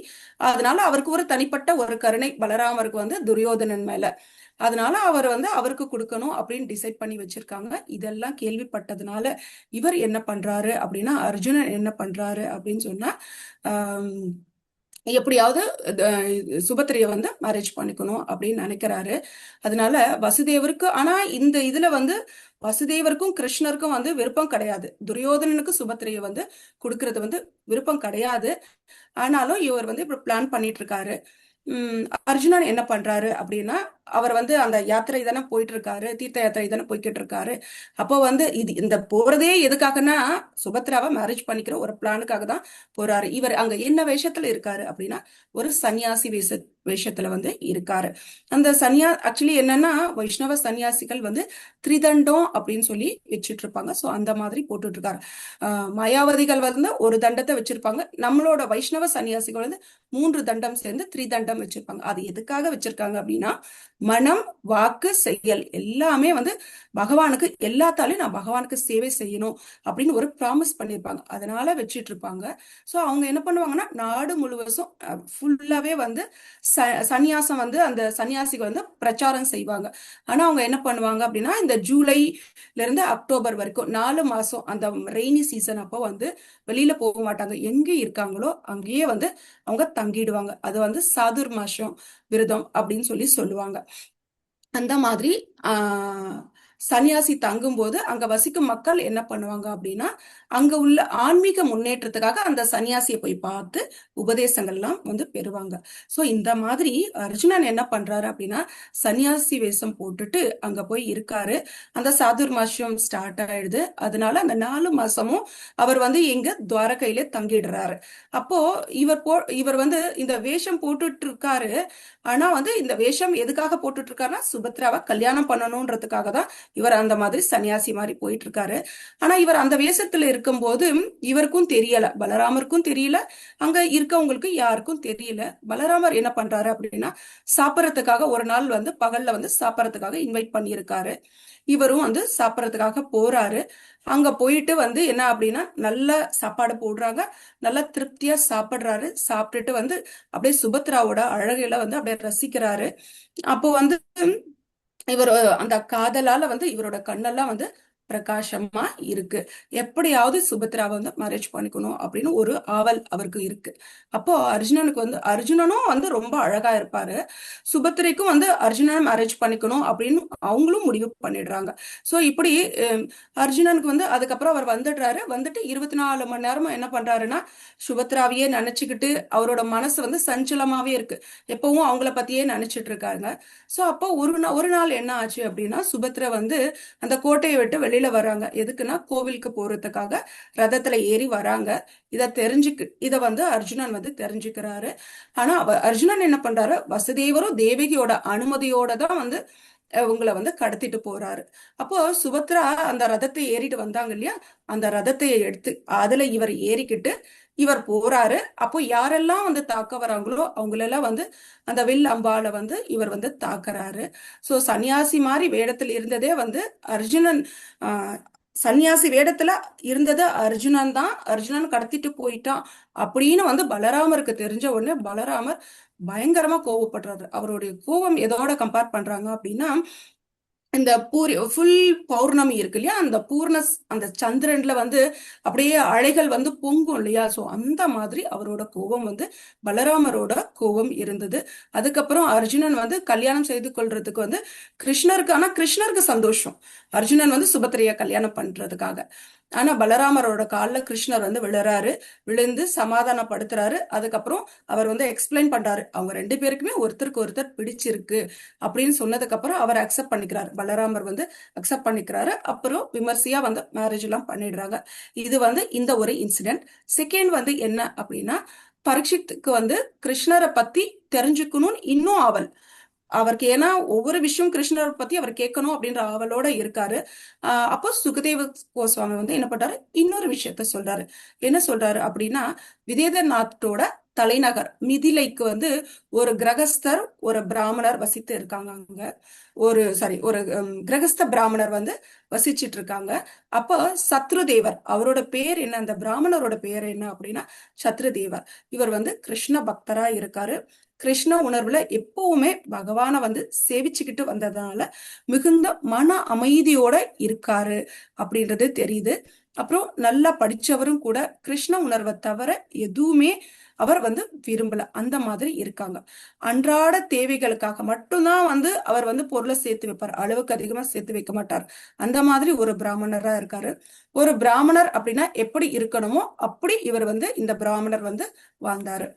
அதனால அவருக்கு ஒரு தனிப்பட்ட ஒரு கருணை பலராமருக்கு வந்து துரியோதனன் மேல. அதனால அவர் வந்து அவருக்கு கொடுக்கணும் அப்படின்னு டிசைட் பண்ணி வச்சிருக்காங்க. இதெல்லாம் கேள்விப்பட்டதுனால இவர் என்ன பண்றாரு அப்படின்னா, அர்ஜுனன் என்ன பண்றாரு அப்படின்னு சொன்னா, எப்படியாவது சுபத்திரைய வந்து மேரேஜ் பண்ணிக்கணும் அப்படின்னு நினைக்கிறாரு. அதனால வசுதேவருக்கு, ஆனா இந்த இதுல வந்து வசுதேவருக்கும் கிருஷ்ணருக்கும் வந்து விருப்பம் கிடையாது. துரியோதனனுக்கு சுபத்திரைய வந்து கொடுக்கறது வந்து விருப்பம் கிடையாது. ஆனாலும் இவர் வந்து இப்ப பிளான் பண்ணிட்டு இருக்காரு. அர்ஜுனன் என்ன பண்றாரு அப்படின்னா, அவர் வந்து அந்த யாத்திரை தானே போயிட்டு இருக்காரு, தீர்த்த யாத்திரை தானே போய்கிட்டு இருக்காரு. அப்போ வந்து இந்த போறதே எதுக்காகனா சுபத்ராவை மேரேஜ் பண்ணிக்கிற ஒரு பிளானுக்காக தான் போறாரு. இவர் அங்க என்ன வேஷத்துல இருக்காரு அப்படின்னா, ஒரு சன்னியாசி வேஷத்துல வந்து இருக்காரு. அந்த ஆக்சுவலி என்னன்னா, வைஷ்ணவ சன்னியாசிகள் வந்து திரிதண்டம் அப்படின்னு சொல்லி வச்சுட்டு இருப்பாங்க. ஸோ அந்த மாதிரி போட்டுட்டு இருக்காரு. மாயாவதிகள் வந்து ஒரு தண்டத்தை வச்சிருப்பாங்க. நம்மளோட வைஷ்ணவ சன்னியாசிகள் வந்து 3 தண்டம் சேர்ந்து திரிதண்டம் வச்சிருப்பாங்க. அது எதுக்காக வச்சிருக்காங்க அப்படின்னா, மனம், வாக்கு, செயல் எல்லாமே வந்து பகவானுக்கு, எல்லாத்தாலையும் நான் பகவானுக்கு சேவை செய்யணும் அப்படின்னு ஒரு ப்ராமிஸ் பண்ணியிருப்பாங்க. அதனால வச்சிட்டு இருப்பாங்க. ஸோ அவங்க என்ன பண்ணுவாங்கன்னா, நாடு முழுவதும் ஃபுல்லாவே வந்து சன்னியாசம் வந்து அந்த சன்னியாசிகள் வந்து பிரச்சாரம் செய்வாங்க. ஆனா அவங்க என்ன பண்ணுவாங்க அப்படின்னா, இந்த ஜூலைல இருந்து அக்டோபர் வரைக்கும் 4 மாசம் அந்த ரெய்னி சீசன் அப்போ வந்து வெளியில போக மாட்டாங்க. எங்க இருக்காங்களோ அங்கேயே வந்து அவங்க தங்கிடுவாங்க. அது வந்து சாதுர்மாசம் விரதம் அப்படின்னு சொல்லி சொல்லுவாங்க. அந்த மாதிரி சன்னியாசி தங்கும்போது அங்க வசிக்கும் மக்கள் என்ன பண்ணுவாங்க அப்படின்னா, அங்க உள்ள ஆன்மீக முன்னேற்றத்துக்காக அந்த சன்னியாசியை போய் பார்த்து உபதேசங்கள்லாம் வந்து பெறுவாங்க. ஸோ இந்த மாதிரி அர்ஜுனன் என்ன பண்றாரு அப்படின்னா, சன்னியாசி வேஷம் போட்டுட்டு அங்க போய் இருக்காரு. அந்த சாதுர்மாசம் ஸ்டார்ட் ஆயிடுது. அதனால அந்த 4 மாசமும் அவர் வந்து எங்க துவாரகையில தங்கிடுறாரு. அப்போ இவர் வந்து இந்த வேஷம் போட்டுட்டு இருக்காரு. ஆனா வந்து இந்த வேஷம் எதுக்காக போட்டுட்டு இருக்காருன்னா, சுபத்ராவை கல்யாணம் பண்ணணும்ன்றதுக்காக தான் இவர் அந்த மாதிரி சன்னியாசி மாதிரி போயிட்டு இருக்காரு. ஆனா இவர் அந்த வேஷத்துல இருக்கும்போது இவருக்கும் தெரியல, பலராமருக்கும் தெரியல, அங்க இருக்கவங்களுக்கு யாருக்கும் தெரியல. பலராமர் என்ன பண்றாரு அப்படின்னா, சாப்பிடறதுக்காக ஒரு நாள் வந்து பகல்ல வந்து சாப்பிடறதுக்காக இன்வைட் பண்ணியிருக்காரு. இவரும் வந்து சாப்பிடறதுக்காக போறாரு. அங்க போயிட்டு வந்து என்ன அப்படின்னா, நல்ல சாப்பாடு போடுறாங்க, நல்லா திருப்தியா சாப்பிடுறாரு. சாப்பிட்டுட்டு வந்து அப்படியே சுபத்ராவோட அழகையில வந்து அப்படியே ரசிக்கிறாரு. அப்போ வந்து இவர் அந்த காதலால வந்து இவரோட கண்ணெல்லாம் வந்து பிரகாசமா இருக்கு. எப்படியாவது சுபத்ராவை வந்து மேரேஜ் பண்ணிக்கணும் அப்படின்னு ஒரு ஆவல் அவருக்கு இருக்கு. அப்போ அர்ஜுனனும் வந்து ரொம்ப அழகா இருப்பாரு. சுபத்திரைக்கும் வந்து அர்ஜுனனை மேரேஜ் பண்ணிக்கணும் அப்படின்னு அவங்களும் முடிவு பண்ணிடுறாங்க. ஸோ இப்படி அர்ஜுனனுக்கு வந்து அதுக்கப்புறம் அவர் வந்துடுறாரு. வந்துட்டு 24 மணி நேரமும் என்ன பண்றாருன்னா, சுபத்ராவையே நினைச்சுக்கிட்டு அவரோட மனசு வந்து சஞ்சலமாவே இருக்கு. எப்பவும் அவங்கள பத்தியே நினைச்சிட்டு இருக்காங்க. ஸோ அப்போ ஒரு நாள் என்ன ஆச்சு அப்படின்னா, சுபத்ரா வந்து அந்த கோட்டையை விட்டு வெளியில வராங்க. எதுக்குன்னா, கோவிலுக்கு போறதுக்காக ரதத்துல ஏறி வராங்க. இத வந்து அர்ஜுனன் வந்து தெரிஞ்சுக்கிறாரு. ஆனா அர்ஜுனன் என்ன பண்றாரு, வசுதேவரும் தேவகியோட அனுமதியோட தான் வந்து உங்களை வந்து கடத்திட்டு போறாரு. அப்போ சுபத்ரா அந்த ரதத்தை ஏறிட்டு வந்தாங்க இல்லையா, அந்த ரதத்தை எடுத்து அதுல இவர் ஏறிக்கிட்டு இவர் போறாரு. அப்போ யாரெல்லாம் வந்து தாக்க வராங்களோ அவங்களெல்லாம் வந்து அந்த வில் அம்பால வந்து இவர் வந்து தாக்குறாரு. ஸோ சன்னியாசி மாதிரி வேடத்தில் இருந்ததே வந்து அர்ஜுனன், சன்னியாசி வேடத்துல இருந்தது அர்ஜுனன் தான். அர்ஜுனன் கடத்திட்டு போயிட்டான் அப்படின்னு வந்து பலராமருக்கு தெரிஞ்ச உடனே பலராமர் பயங்கரமா கோவப்படுறாரு. அவருடைய கோபம் எதோட கம்பேர் பண்றாங்க அப்படின்னா, இந்த ஃபுல் பௌர்ணமி இருக்கு இல்லையா, அந்த சந்திரன்ல வந்து அப்படியே அலைகள் வந்து பொங்கும் இல்லையா, ஸோ அந்த மாதிரி அவரோட கோபம் வந்து பலராமரோட கோபம் இருந்தது. அதுக்கப்புறம் அர்ஜுனன் வந்து கல்யாணம் செய்து கொள்றதுக்கு வந்து கிருஷ்ணருக்கு சந்தோஷம், அர்ஜுனன் வந்து சுபத்திரைய கல்யாணம் பண்றதுக்காக. ஆனா பலராமரோட காலில் கிருஷ்ணர் வந்து விழுந்து சமாதானப்படுத்துறாரு. அதுக்கப்புறம் அவர் வந்து எக்ஸ்பிளைன் பண்றாரு, அவங்க 2 பேருக்குமே ஒருத்தருக்கு ஒருத்தர் பிடிச்சிருக்கு அப்படின்னு சொன்னதுக்கு அப்புறம் அவர் அக்செப்ட் பண்ணிக்கிறாரு. பலராமர் வந்து அக்செப்ட் பண்ணிக்கிறாரு. அப்புறம் விமர்சையா வந்து மேரேஜ் எல்லாம் பண்ணிடுறாங்க. இது வந்து இந்த ஒரு இன்சிடென்ட். செகண்ட் வந்து என்ன அப்படின்னா, பரீட்சித்துக்கு வந்து கிருஷ்ணரை பத்தி தெரிஞ்சுக்கணும்னு இன்னும் அவருக்கு, ஏன்னா ஒவ்வொரு விஷயம் கிருஷ்ணரை பத்தி அவர் கேட்கணும் அப்படின்ற ஆவலோட இருக்காரு. அப்போ சுகதேவ கோஸ்வாமி வந்து என்ன பண்றாரு, இன்னொரு விஷயத்த சொல்றாரு. என்ன சொல்றாரு அப்படின்னா, விதேதநாத்தோட தலைநகர் மிதிலைக்கு வந்து ஒரு கிரகஸ்தர் ஒரு பிராமணர் வசித்து இருக்காங்க. அங்க ஒரு கிரகஸ்த பிராமணர் வந்து வசிச்சிட்டு இருக்காங்க. அப்போ சத்ருதேவர், அவரோட பேர் என்ன, அந்த பிராமணரோட பேர் என்ன அப்படின்னா சத்ருதேவர். இவர் வந்து கிருஷ்ண பக்தரா இருக்காரு. கிருஷ்ண உணர்வுல எப்பவுமே பகவானை வந்து சேவிச்சுக்கிட்டு வந்ததுனால மிகுந்த மன அமைதியோட இருக்காரு அப்படின்றது தெரியுது. அப்புறம் நல்லா படிச்சவரும் கூட. கிருஷ்ண உணர்வை தவிர எதுவுமே அவர் வந்து விரும்பல. அந்த மாதிரி இருக்காங்க. அன்றாட தேவைகளுக்காக மட்டும்தான் வந்து அவர் வந்து பொருளை சேர்த்து வைப்பார், அளவுக்கு அதிகமா சேர்த்து வைக்க மாட்டார். அந்த மாதிரி ஒரு பிராமணரா இருக்காரு. ஒரு பிராமணர் அப்படின்னா எப்படி இருக்கணுமோ அப்படி இவர் வந்து இந்த பிராமணர் வந்து வாழ்ந்தாரு.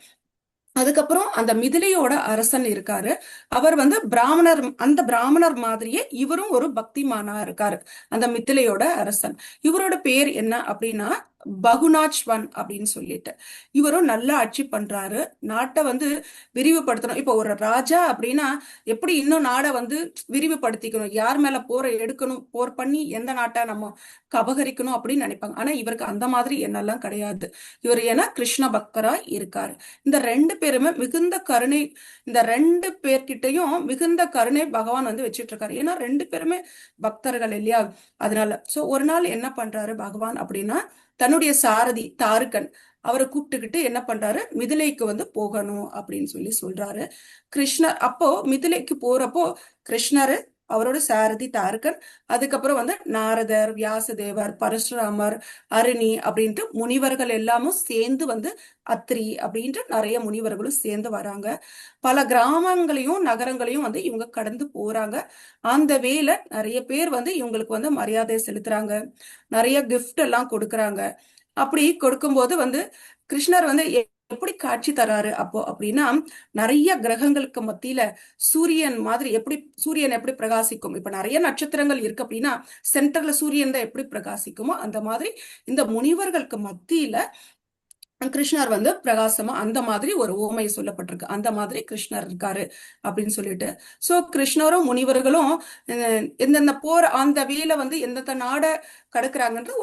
அதுக்கப்புறம் அந்த மிதிலையோட அரசன் இருக்காரு. அவர் வந்து பிராமணர், அந்த பிராமணர் மாதிரியே இவரும் ஒரு பக்திமானா இருக்காரு, அந்த மிதிலையோட அரசன். இவரோட பேர் என்ன அப்படின்னா பகுநாச்வன் அப்படின்னு சொல்லிட்டு. இவரும் நல்லா ஆட்சி பண்றாரு. நாட்டை வந்து விரிவுபடுத்தணும். இப்போ ஒரு ராஜா அப்படின்னா எப்படி இன்னும் நாடை வந்து விரிவுபடுத்திக்கணும், யார் மேல போரை எடுக்கணும், போர் பண்ணி எந்த நாட்டை நம்ம கபகரிக்கணும் அப்படின்னு நினைப்பாங்க. ஆனா இவருக்கு அந்த மாதிரி எண்ணெல்லாம் கிடையாது. இவர் ஏன்னா கிருஷ்ண பக்தரா இருக்காரு. இந்த ரெண்டு பேருமே மிகுந்த கருணை, இந்த ரெண்டு பேர்கிட்டையும் மிகுந்த கருணை பகவான் வந்து வச்சிட்டு இருக்காரு. ஏன்னா ரெண்டு பேருமே பக்தர்கள் இல்லையா, அதனால. சோ ஒரு நாள் என்ன பண்றாரு பகவான் அப்படின்னா, தன்னுடைய சாரதி தாருக்கன் அவரை கூப்பிட்டுக்கிட்டு என்ன பண்றாரு, மிதிலைக்கு வந்து போகணும் அப்படின்னு சொல்றாரு. கிருஷ்ணர் அப்போ மிதிலைக்கு போறப்போ கிருஷ்ணரு, அவரோட சாரதி தாருக்கன், அதுக்கப்புறம் வந்து நாரதர், வியாசதேவர், பரசுராமர், அருணி அப்படின்ட்டு முனிவர்கள் எல்லாமும் சேர்ந்து வந்து, அத்ரி அப்படின்ட்டு நிறைய முனிவர்களும் சேர்ந்து வராங்க. பல கிராமங்களையும் நகரங்களையும் வந்து இவங்க கடந்து போறாங்க. அந்த வேலை நிறைய பேர் வந்து இவங்களுக்கு வந்து மரியாதை செலுத்துறாங்க, நிறைய கிஃப்ட் எல்லாம் கொடுக்குறாங்க. அப்படி கொடுக்கும்போது வந்து கிருஷ்ணர் வந்து எப்படி காட்சி தராரு அப்போ அப்படின்னா, நிறைய கிரகங்களுக்கு மத்தியில சூரியன் மாதிரி, சூரியன் எப்படி பிரகாசிக்கும், இப்ப நிறைய நட்சத்திரங்கள் இருக்கு அப்படின்னா சென்டர்ல சூரியன் தான் எப்படி பிரகாசிக்குமோ அந்த மாதிரி இந்த முனிவர்களுக்கு மத்தியில கிருஷ்ணர் வந்து பிரகாசமா, அந்த மாதிரி ஒரு ஓமை சொல்லப்பட்டிருக்கு. அந்த மாதிரி கிருஷ்ணர் இருக்காரு அப்படின்னு சொல்லிட்டு. சோ கிருஷ்ணரும் முனிவர்களும் எந்தெந்த போர் அந்த வேலை வந்து எந்தெந்த நாடை கடக்குறாங்கன்ற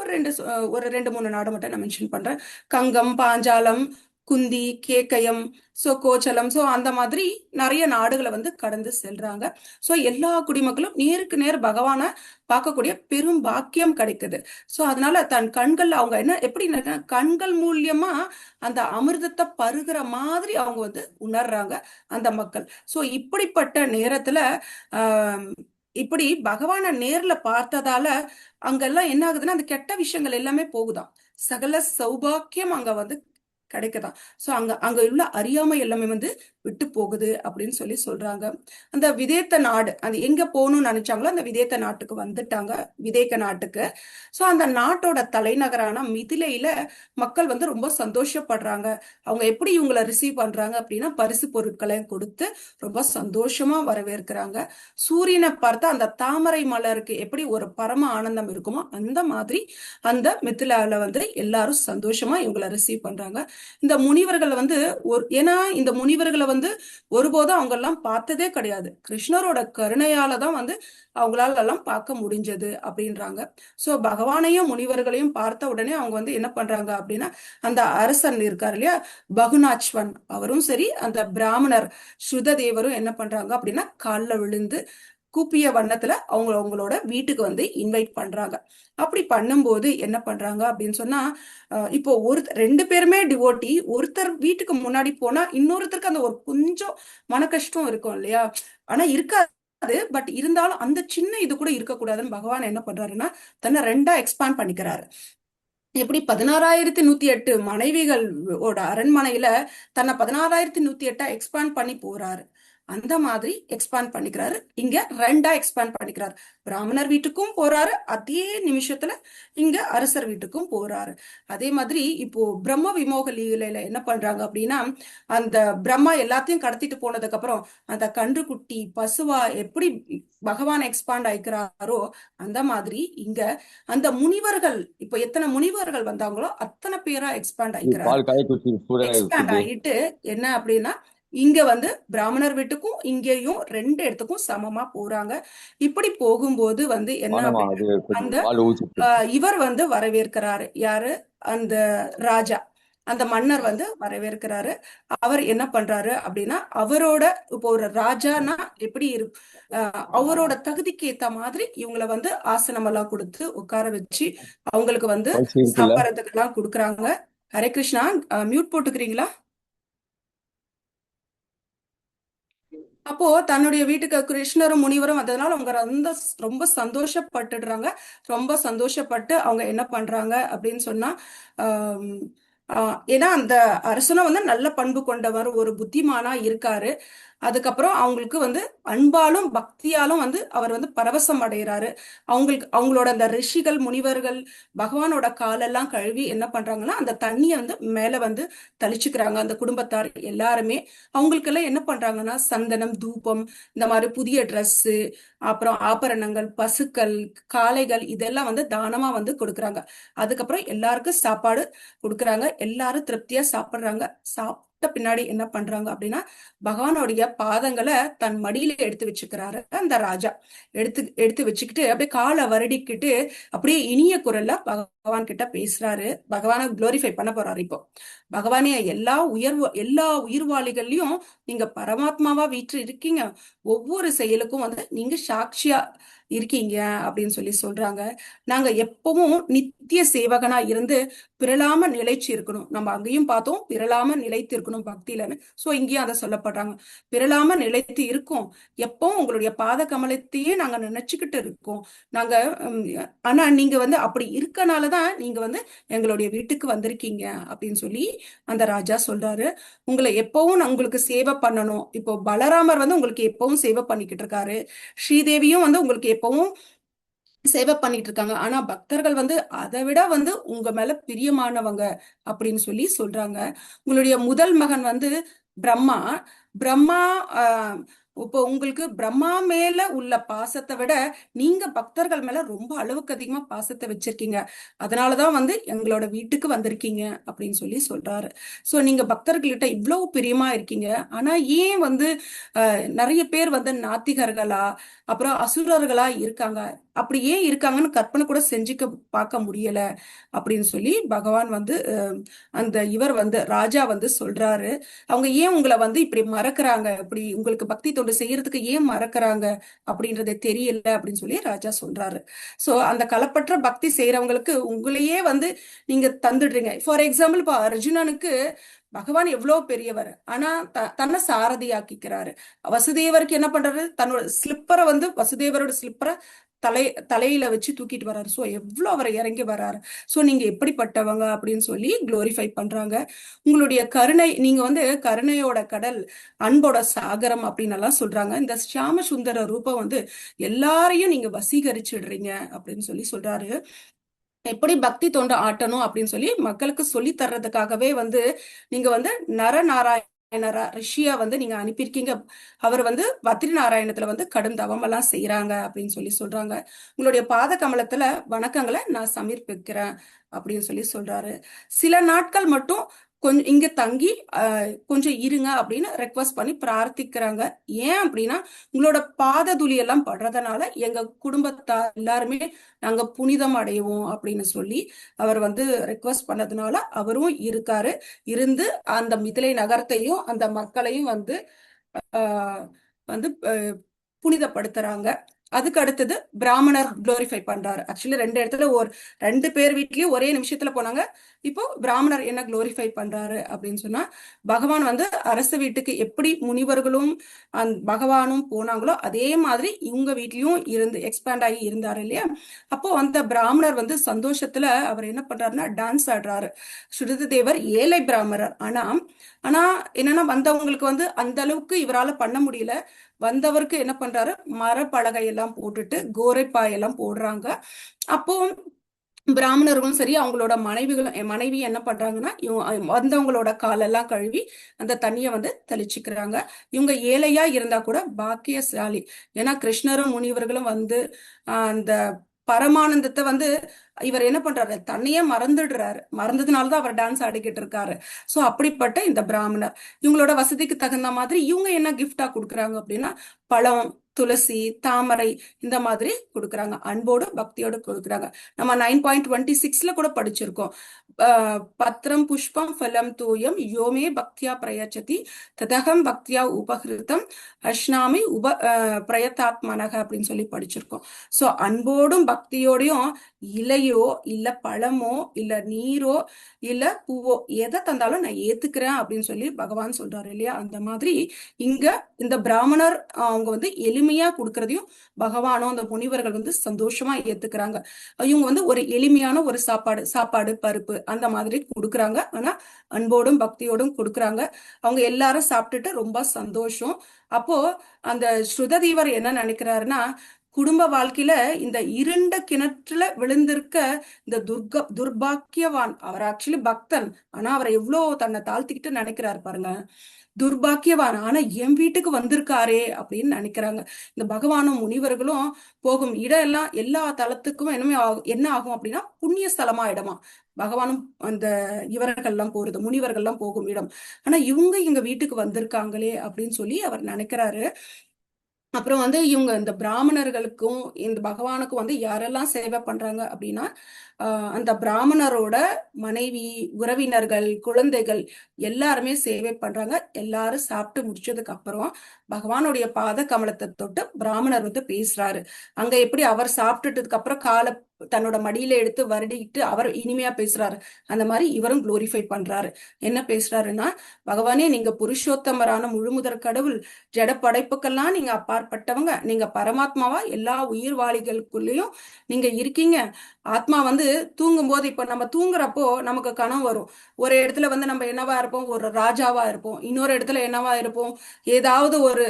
ஒரு ரெண்டு மூணு நாடை மட்டும் நான் மென்ஷன் பண்றேன். கங்கம், பாஞ்சாலம், குந்தி, கேக்கயம், சோ கோச்சலம், சோ அந்த மாதிரி நிறைய நாடுகளை வந்து கடந்து செல்றாங்க. சோ எல்லா குடிமக்களும் நேருக்கு நேர் பகவானை பார்க்கக்கூடிய பெரும் பாக்கியம் கிடைக்குது. சோ அதனால தன் கண்கள்ல அவங்க என்ன எப்படி கண்கள் மூலியமா அந்த அமிர்தத்தை பருகிற மாதிரி அவங்க வந்து உணர்றாங்க அந்த மக்கள். சோ இப்படிப்பட்ட நேரத்துல இப்படி பகவானை நேர்ல பார்த்ததால அங்கெல்லாம் என்ன ஆகுதுன்னா, அந்த கெட்ட விஷயங்கள் எல்லாமே போகுதாம், சகல சௌபாக்கியம் அங்க வந்து கிடைக்குதாம். சோ அங்க உள்ள அறியாமை எல்லாமே வந்து விட்டு போகுது அப்படின்னு சொல்றாங்க. அந்த விதேத்த நாடு, அது எங்க போகணும்னு நினைச்சாங்களோ அந்த விதேத்த நாட்டுக்கு வந்துட்டாங்க, விதேக நாட்டுக்கு. சோ அந்த நாட்டோட தலைநகரான மிதிலையில மக்கள் வந்து ரொம்ப சந்தோஷப்படுறாங்க. அவங்க எப்படி இவங்களை ரிசீவ் பண்றாங்க அப்படின்னா, பரிசு பொருட்களை கொடுத்து ரொம்ப சந்தோஷமா வரவேற்கிறாங்க. சூரியனை பார்த்தா அந்த தாமரை மலருக்கு எப்படி ஒரு பரம ஆனந்தம் இருக்குமோ அந்த மாதிரி அந்த மிதிலால வந்து எல்லாரும் சந்தோஷமா இவங்களை ரிசீவ் பண்றாங்க. இந்த முனிவர்கள் வந்து ஏன்னா இந்த முனிவர்களை வந்து ஒருபோதும் அவங்க எல்லாம் பார்த்ததே கிடையாது. கிருஷ்ணரோட கருணையால தான் வந்து அவங்களால எல்லாம் பார்க்க முடிஞ்சது அப்படின்றாங்க. சோ பகவானையும் முனிவர்களையும் பார்த்த உடனே அவங்க வந்து என்ன பண்றாங்க அப்படின்னா, அந்த அரசன் இருக்காரு இல்லையா பகுநாச்வன், அவரும் சரி அந்த பிராமணர் சுததேவரும் என்ன பண்றாங்க அப்படின்னா காலில் விழுந்து கூப்பிய வண்ணத்துல அவங்களோட வீட்டுக்கு வந்து இன்வைட் பண்றாங்க. அப்படி பண்ணும்போது என்ன பண்றாங்க அப்படின்னு சொன்னா, இப்போ ரெண்டு பேருமே டிவோட்டி, ஒருத்தர் வீட்டுக்கு முன்னாடி போனா இன்னொருத்தருக்கு அந்த ஒரு கொஞ்சம் மன கஷ்டம் இருக்கும் இல்லையா, ஆனா இருக்காது. பட் இருந்தாலும் அந்த சின்ன இது கூட இருக்கக்கூடாதுன்னு பகவான் என்ன பண்றாருன்னா தன்னை ரெண்டா எக்ஸ்பாண்ட் பண்ணிக்கிறாரு. எப்படி 16,108 மனைவிகளோட அரண்மனையில தன்னை 16,108 எக்ஸ்பாண்ட் பண்ணி போறாரு. அந்த மாதிரி எக்ஸ்பாண்ட் பண்ணிக்கிறாரு. இங்க 2ஆ எக்ஸ்பாண்ட் பண்ணிக்கிறாரு. பிராமணர் வீட்டுக்கும் போறாரு, அதே நிமிஷத்துல இங்க அரசர் வீட்டுக்கும் போறாரு. அதே மாதிரி இப்போ பிரம்ம விமோக லீலையில என்ன பண்றாங்க அப்படின்னா, அந்த பிரம்மா எல்லாத்தையும் கடத்திட்டு போனதுக்கு அப்புறம் அந்த கன்றுக்குட்டி பசுவா எப்படி பகவான் எக்ஸ்பாண்ட் ஆயிக்கிறாரோ அந்த மாதிரி இங்க அந்த முனிவர்கள் இப்ப எத்தனை முனிவர்கள் வந்தாங்களோ அத்தனை பேரா எக்ஸ்பாண்ட் ஆயிக்கிறாரு. எக்ஸ்பேண்ட் ஆயிட்டு என்ன அப்படின்னா இங்க வந்து பிராமணர் வீட்டுக்கும் இங்கேயும் 2 இடத்துக்கும் சமமா போறாங்க. இப்படி போகும்போது வந்து என்ன அப்படின்னா அந்த இவர் வந்து வரவேற்கிறாரு. யாரு? அந்த ராஜா, அந்த மன்னர் வந்து வரவேற்கிறாரு. அவர் என்ன பண்றாரு அப்படின்னா அவரோட இப்போ ஒரு ராஜானா எப்படி அவரோட தகுதிக்கு ஏத்த மாதிரி இவங்களை வந்து ஆசனம் எல்லாம் கொடுத்து உட்கார வச்சு அவங்களுக்கு வந்து சாப்பிட்றதுக்கு எல்லாம் கொடுக்குறாங்க. ஹரே கிருஷ்ணா, மியூட் போட்டுக்கிறீங்களா? அப்போ தன்னுடைய வீட்டுக்கு கிருஷ்ணரும் முனிவரும் அதனால அவங்க ரொம்ப சந்தோஷப்பட்டுடுறாங்க. ரொம்ப சந்தோஷப்பட்டு அவங்க என்ன பண்றாங்க அப்படின்னு சொன்னா ஏன்னா அந்த அரசனும் வந்து நல்ல பண்பு கொண்டவர், ஒரு புத்திமானா இருக்காரு. அதுக்கப்புறம் அவங்களுக்கு வந்து அன்பாலும் பக்தியாலும் வந்து அவர் வந்து பரவசம் அடைகிறாரு. அவங்களோட அந்த ரிஷிகள் முனிவர்கள் பகவானோட காலெல்லாம் கழுவி என்ன பண்றாங்கன்னா அந்த தண்ணியை வந்து மேல வந்து தெளிச்சுக்கிறாங்க. அந்த குடும்பத்தார் எல்லாருமே அவங்களுக்கெல்லாம் என்ன பண்றாங்கன்னா சந்தனம், தூபம், இந்த மாதிரி புதிய ட்ரெஸ்ஸு, அப்புறம் ஆபரணங்கள், பசுக்கள், காளைகள் இதெல்லாம் வந்து தானமா வந்து கொடுக்குறாங்க. அதுக்கப்புறம் எல்லாருக்கும் சாப்பாடு கொடுக்குறாங்க. எல்லாரும் திருப்தியா சாப்பிடுறாங்க. பின்னாடி என்ன பண்றாங்க அப்படின்னா பகவானுடைய பாதங்களை தன் மடியில எடுத்து வச்சுக்கிறாரு அந்த ராஜா. எடுத்து வச்சுக்கிட்டு அப்படியே காலை வருடிக்கிட்டு அப்படியே இனிய குரல்ல பகவான் கிட்ட பேசுறாரு. பகவானை குளோரிஃபை பண்ண போறாரு. இப்போ பகவானே எல்லா உயிர்வாளிகள்லயும் நீங்க பரமாத்மாவா வீற்று இருக்கீங்க, ஒவ்வொரு செயலுக்கும் வந்து நீங்க சாட்சியா இருக்கீங்க அப்படின்னு சொல்றாங்க. நாங்க எப்பவும் நித்திய சேவகனா இருந்து பிறளாம நிலைச்சு இருக்கணும். நம்ம அங்கேயும் பார்த்தோம் பிறளாம நிலைத்து இருக்கணும் பக்தியிலன்னு. சோ இங்கேயும் அதை சொல்லப்படுறாங்க. பிறளாம நிலைத்து இருக்கோம், எப்பவும் உங்களுடைய பாத கமலத்தையே நாங்க நினைச்சுக்கிட்டு இருக்கோம். நாங்க ஆனா நீங்க வந்து அப்படி இருக்கனாலதான் நீங்க வந்து எங்களுடைய வீட்டுக்கு வந்திருக்கீங்க அப்படின்னு சொல்லி அந்த ராஜா சொல்றாரு. உங்களை எப்பவும் உங்களுக்கு சேவை பண்ணணும். இப்போ பலராமர் வந்து உங்களுக்கு எப்பவும் சேவை பண்ணிக்கிட்டு இருக்காரு. ஸ்ரீதேவியும் வந்து உங்களுக்கு எப்பவும் சேவை பண்ணிட்டு இருக்காங்க. ஆனா பக்தர்கள் வந்து அதை விட வந்து உங்க மேல பிரியமானவங்க அப்படின்னு சொல்றாங்க. உங்களுடைய முதல் மகன் வந்து பிரம்மா. பிரம்மா இப்போ உங்களுக்கு பிரம்மா மேல உள்ள பாசத்தை விட நீங்க பக்தர்கள் மேல ரொம்ப அளவுக்கு அதிகமா பாசத்தை வச்சிருக்கீங்க. அதனாலதான் வந்து எங்களோட வீட்டுக்கு வந்திருக்கீங்க அப்படின்னு சொல்றாரு. சோ நீங்க பக்தர்கள்கிட்ட இவ்வளவு பிரியமா இருக்கீங்க. ஆனா ஏன் வந்து நிறைய பேர் வந்து நாத்திகர்களா அப்புறம் அசுரர்களா இருக்காங்க, அப்படி ஏன் இருக்காங்கன்னு கற்பனை கூட செஞ்சுக்க பார்க்க முடியல அப்படின்னு பகவான் வந்து அந்த இவர் வந்து ராஜா வந்து சொல்றாரு. அவங்க ஏன் உங்களை வந்து இப்படி மறக்கிறாங்க, இப்படி உங்களுக்கு பக்தி தொண்டு செய்யறதுக்கு ஏன் மறக்கிறாங்க அப்படின்றது தெரியல அப்படின்னு ராஜா சொல்றாரு. சோ அந்த களப்பற்ற பக்தி செய்யறவங்களுக்கு உங்களையே வந்து நீங்க தந்துடுறீங்க. ஃபார் எக்ஸாம்பிள் இப்போ அர்ஜுனனுக்கு பகவான் எவ்வளவு பெரியவர், ஆனா தன்னை சாரதியாக்கிக்கிறாரு. வசுதேவருக்கு என்ன பண்றாரு, தன்னோட ஸ்லிப்பரை வந்து வசுதேவரோட ஸ்லிப்பரை தலையில வச்சு தூக்கிட்டு வர்றாரு. சோ எவ்வளவு அவரை இறங்கி வர்றாரு. சோ நீங்க எப்படிப்பட்டவங்க அப்படின்னு குளோரிஃபை பண்றாங்க. உங்களுடைய கருணை, நீங்க வந்து கருணையோட கடல், அன்போட சாகரம் அப்படின்னு எல்லாம் சொல்றாங்க. இந்த ஷியாம சுந்தர ரூபம் வந்து எல்லாரையும் நீங்க வசீகரிச்சிடுறீங்க அப்படின்னு சொல்றாரு. எப்படி பக்தி தொண்டு ஆட்டணும் அப்படின்னு மக்களுக்கு சொல்லி தர்றதுக்காகவே வந்து நீங்க வந்து நரநாராயணரா ரிஷியா வந்து நீங்க அனுப்பியிருக்கீங்க. அவர் வந்து பத்ரி நாராயணத்துல வந்து கடும் தவம் எல்லாம் செய்யறாங்க அப்படின்னு சொல்றாங்க. உங்களுடைய பாத கமலத்துல வணக்கங்களை நான் சமர்ப்பிக்கிறேன் அப்படின்னு சொல்றாரு. சில நாட்கள் மட்டும் கொஞ்சம் இங்க தங்கி கொஞ்சம் இருங்க அப்படின்னு ரெக்வஸ்ட் பண்ணி பிரார்த்திக்கிறாங்க. ஏன் அப்படின்னா உங்களோட பாத துளி எல்லாம் படுறதுனால எங்க குடும்பத்தார் எல்லாருமே நாங்க புனிதம் அடைவோம் அப்படின்னு அவர் வந்து ரெக்வஸ்ட் பண்ணதுனால அவரும் இருக்காரு. இருந்து அந்த மிதிலை நகரத்தையும் அந்த மக்களையும் வந்து புனிதப்படுத்துறாங்க. அதுக்கு அடுத்தது பிராமணர் குளோரிஃபை பண்றாரு. ஆக்சுவலி ரெண்டு இடத்துல ரெண்டு பேர் வீட்லயும் ஒரே நிமிஷத்துல போனாங்க. இப்போ பிராமணர் என்ன குளோரிஃபை பண்றாரு அப்படின்னு சொன்னா, பகவான் வந்து அரச வீட்டுக்கு எப்படி முனிவர்களும் பகவானும் போனாங்களோ அதே மாதிரி இவங்க வீட்லயும் இருந்து எக்ஸ்பேண்ட் ஆகி இருந்தாரு இல்லையா. அப்போ அந்த பிராமணர் வந்து சந்தோஷத்துல அவர் என்ன பண்றாருன்னா டான்ஸ் ஆடுறாரு. சுருத தேவர் ஏழை பிராமணர். ஆனா என்னன்னா வந்தவங்களுக்கு வந்து அந்த அளவுக்கு இவரால பண்ண முடியல. வந்தவருக்கு என்ன பண்றாரு, மரப்பலகை எல்லாம் போட்டுட்டு கோரைப்பாய் எல்லாம் போடுறாங்க. அப்போ பிராமணர்களும் சரி அவங்களோட மனைவி என்ன பண்றாங்கன்னா வந்தவங்களோட காலெல்லாம் கழுவி அந்த தண்ணியை வந்து தெளிச்சுக்கிறாங்க. இவங்க ஏழையா இருந்தா கூட பாக்கியசாலி. ஏன்னா கிருஷ்ணரும் முனிவர்களும் வந்து அந்த பரமானந்தத்தை வந்து இவர் என்ன பண்றாரு, தன்னையே மறந்ததுனாலதான் அவர் டான்ஸ் ஆடிக்கிட்டு இருக்காரு. சோ அப்படிப்பட்ட இந்த பிராமணர் இவங்களோட வசதிக்கு தகுந்த மாதிரி இவங்க என்ன கிஃப்டா கொடுக்குறாங்க அப்படின்னா பழம், துளசி, தாமரை இந்த மாதிரி கொடுக்குறாங்க. அன்போடு பக்தியோடு கொடுக்குறாங்க. நம்ம 9.26 கூட படிச்சிருக்கோம். பத்திரம் புஷ்பம் ஃபலம் தூயம் யோமே பக்தியா பிரயச்சதி ததகம் பக்தியா உபகிருத்தம் அஷ்னாமி பிரயத்தாத்மனக அப்படின்னு சொல்லி படிச்சிருக்கோம். சோ அன்போடும் பக்தியோடையும் இலையோ இல்ல பழமோ இல்ல நீரோ இல்ல பூவோ எதை தந்தாலும் நான் ஏத்துக்கிறேன் அப்படின்னு சொல்லி பகவான் சொல்றாரு இல்லையா. அந்த மாதிரி இங்க இந்த பிராமணர் அவங்க வந்து எளிமையா கொடுக்கறதையும் பகவானும் அந்த முனிவர்கள் வந்து சந்தோஷமா ஏத்துக்கிறாங்க. இவங்க வந்து ஒரு எளிமையான ஒரு சாப்பாடு பருப்பு அந்த மாதிரி கொடுக்குறாங்க. ஆனா அன்போடும் பக்தியோடும் கொடுக்குறாங்க. அவங்க எல்லாரும் சாப்பிட்டுட்டு ரொம்ப சந்தோஷம். அப்போ அந்த ஸ்ருததேவர் என்ன நினைக்கிறாருன்னா, குடும்ப வாழ்க்கையில இந்த இருண்ட கிணற்றுல விழுந்திருக்க இந்த துர்பாக்கியவான், அவர் ஆக்சுவலி பக்தன், ஆனா அவரை எவ்வளவு தன்னை தாழ்த்திக்கிட்டு நினைக்கிறாரு பாருங்க. துர்பாக்கியவான், ஆனா என் வீட்டுக்கு வந்திருக்காரே அப்படின்னு நினைக்கிறாங்க. இந்த பகவானும் முனிவர்களும் போகும் இடம் எல்லாம் எல்லா தலத்துக்கும் என்ன ஆகும் அப்படின்னா புண்ணிய ஸ்தலமா இடமா. பகவானும் அந்த இவர்கள்லாம் போறது, முனிவர்கள்லாம் போகும் இடம். ஆனா இவங்க எங்க வீட்டுக்கு வந்திருக்காங்களே அப்படின்னு சொல்லி அவர் நினைக்கிறாரு. அப்புறம் வந்து இவங்க இந்த பிராமணர்களுக்கும் இந்த பகவானுக்கும் வந்து யாரெல்லாம் சேவை பண்றாங்க அப்படின்னா அந்த பிராமணரோட மனைவி, உறவினர்கள், குழந்தைகள் எல்லாருமே சேவை பண்றாங்க. எல்லாரும் சாப்பிட்டு முடிச்சதுக்கு அப்புறம் பகவானுடைய பாத கமலத்தை தொட்டு பிராமணர் வந்து பேசுறாரு. அங்க எப்படி அவர் சாப்பிட்டுட்டதுக்கு அப்புறம் காலை தன்னோட மடியில எடுத்து வருடிக்கிட்டு அவர் இனிமையா பேசுறாரு, அந்த மாதிரி இவரும் குளோரிஃபை பண்றாரு. என்ன பேசுறாருன்னா, பகவானே நீங்க புருஷோத்தமரான முழுமுதற் கடவுள், ஜட படைப்புக்கெல்லாம் நீங்க அப்பாற்பட்டவங்க, நீங்க பரமாத்மாவா எல்லா உயிர்வாளிகளுக்குள்ளேயும் நீங்க இருக்கீங்க. ஆத்மா வந்து தூங்கும் போது, இப்ப நம்ம தூங்குறப்போ நமக்கு கனவு வரும். ஒரு இடத்துல வந்து நம்ம என்னவா இருப்போம், ஒரு ராஜாவா இருப்போம். இன்னொரு இடத்துல என்னவா இருப்போம், ஏதாவது ஒரு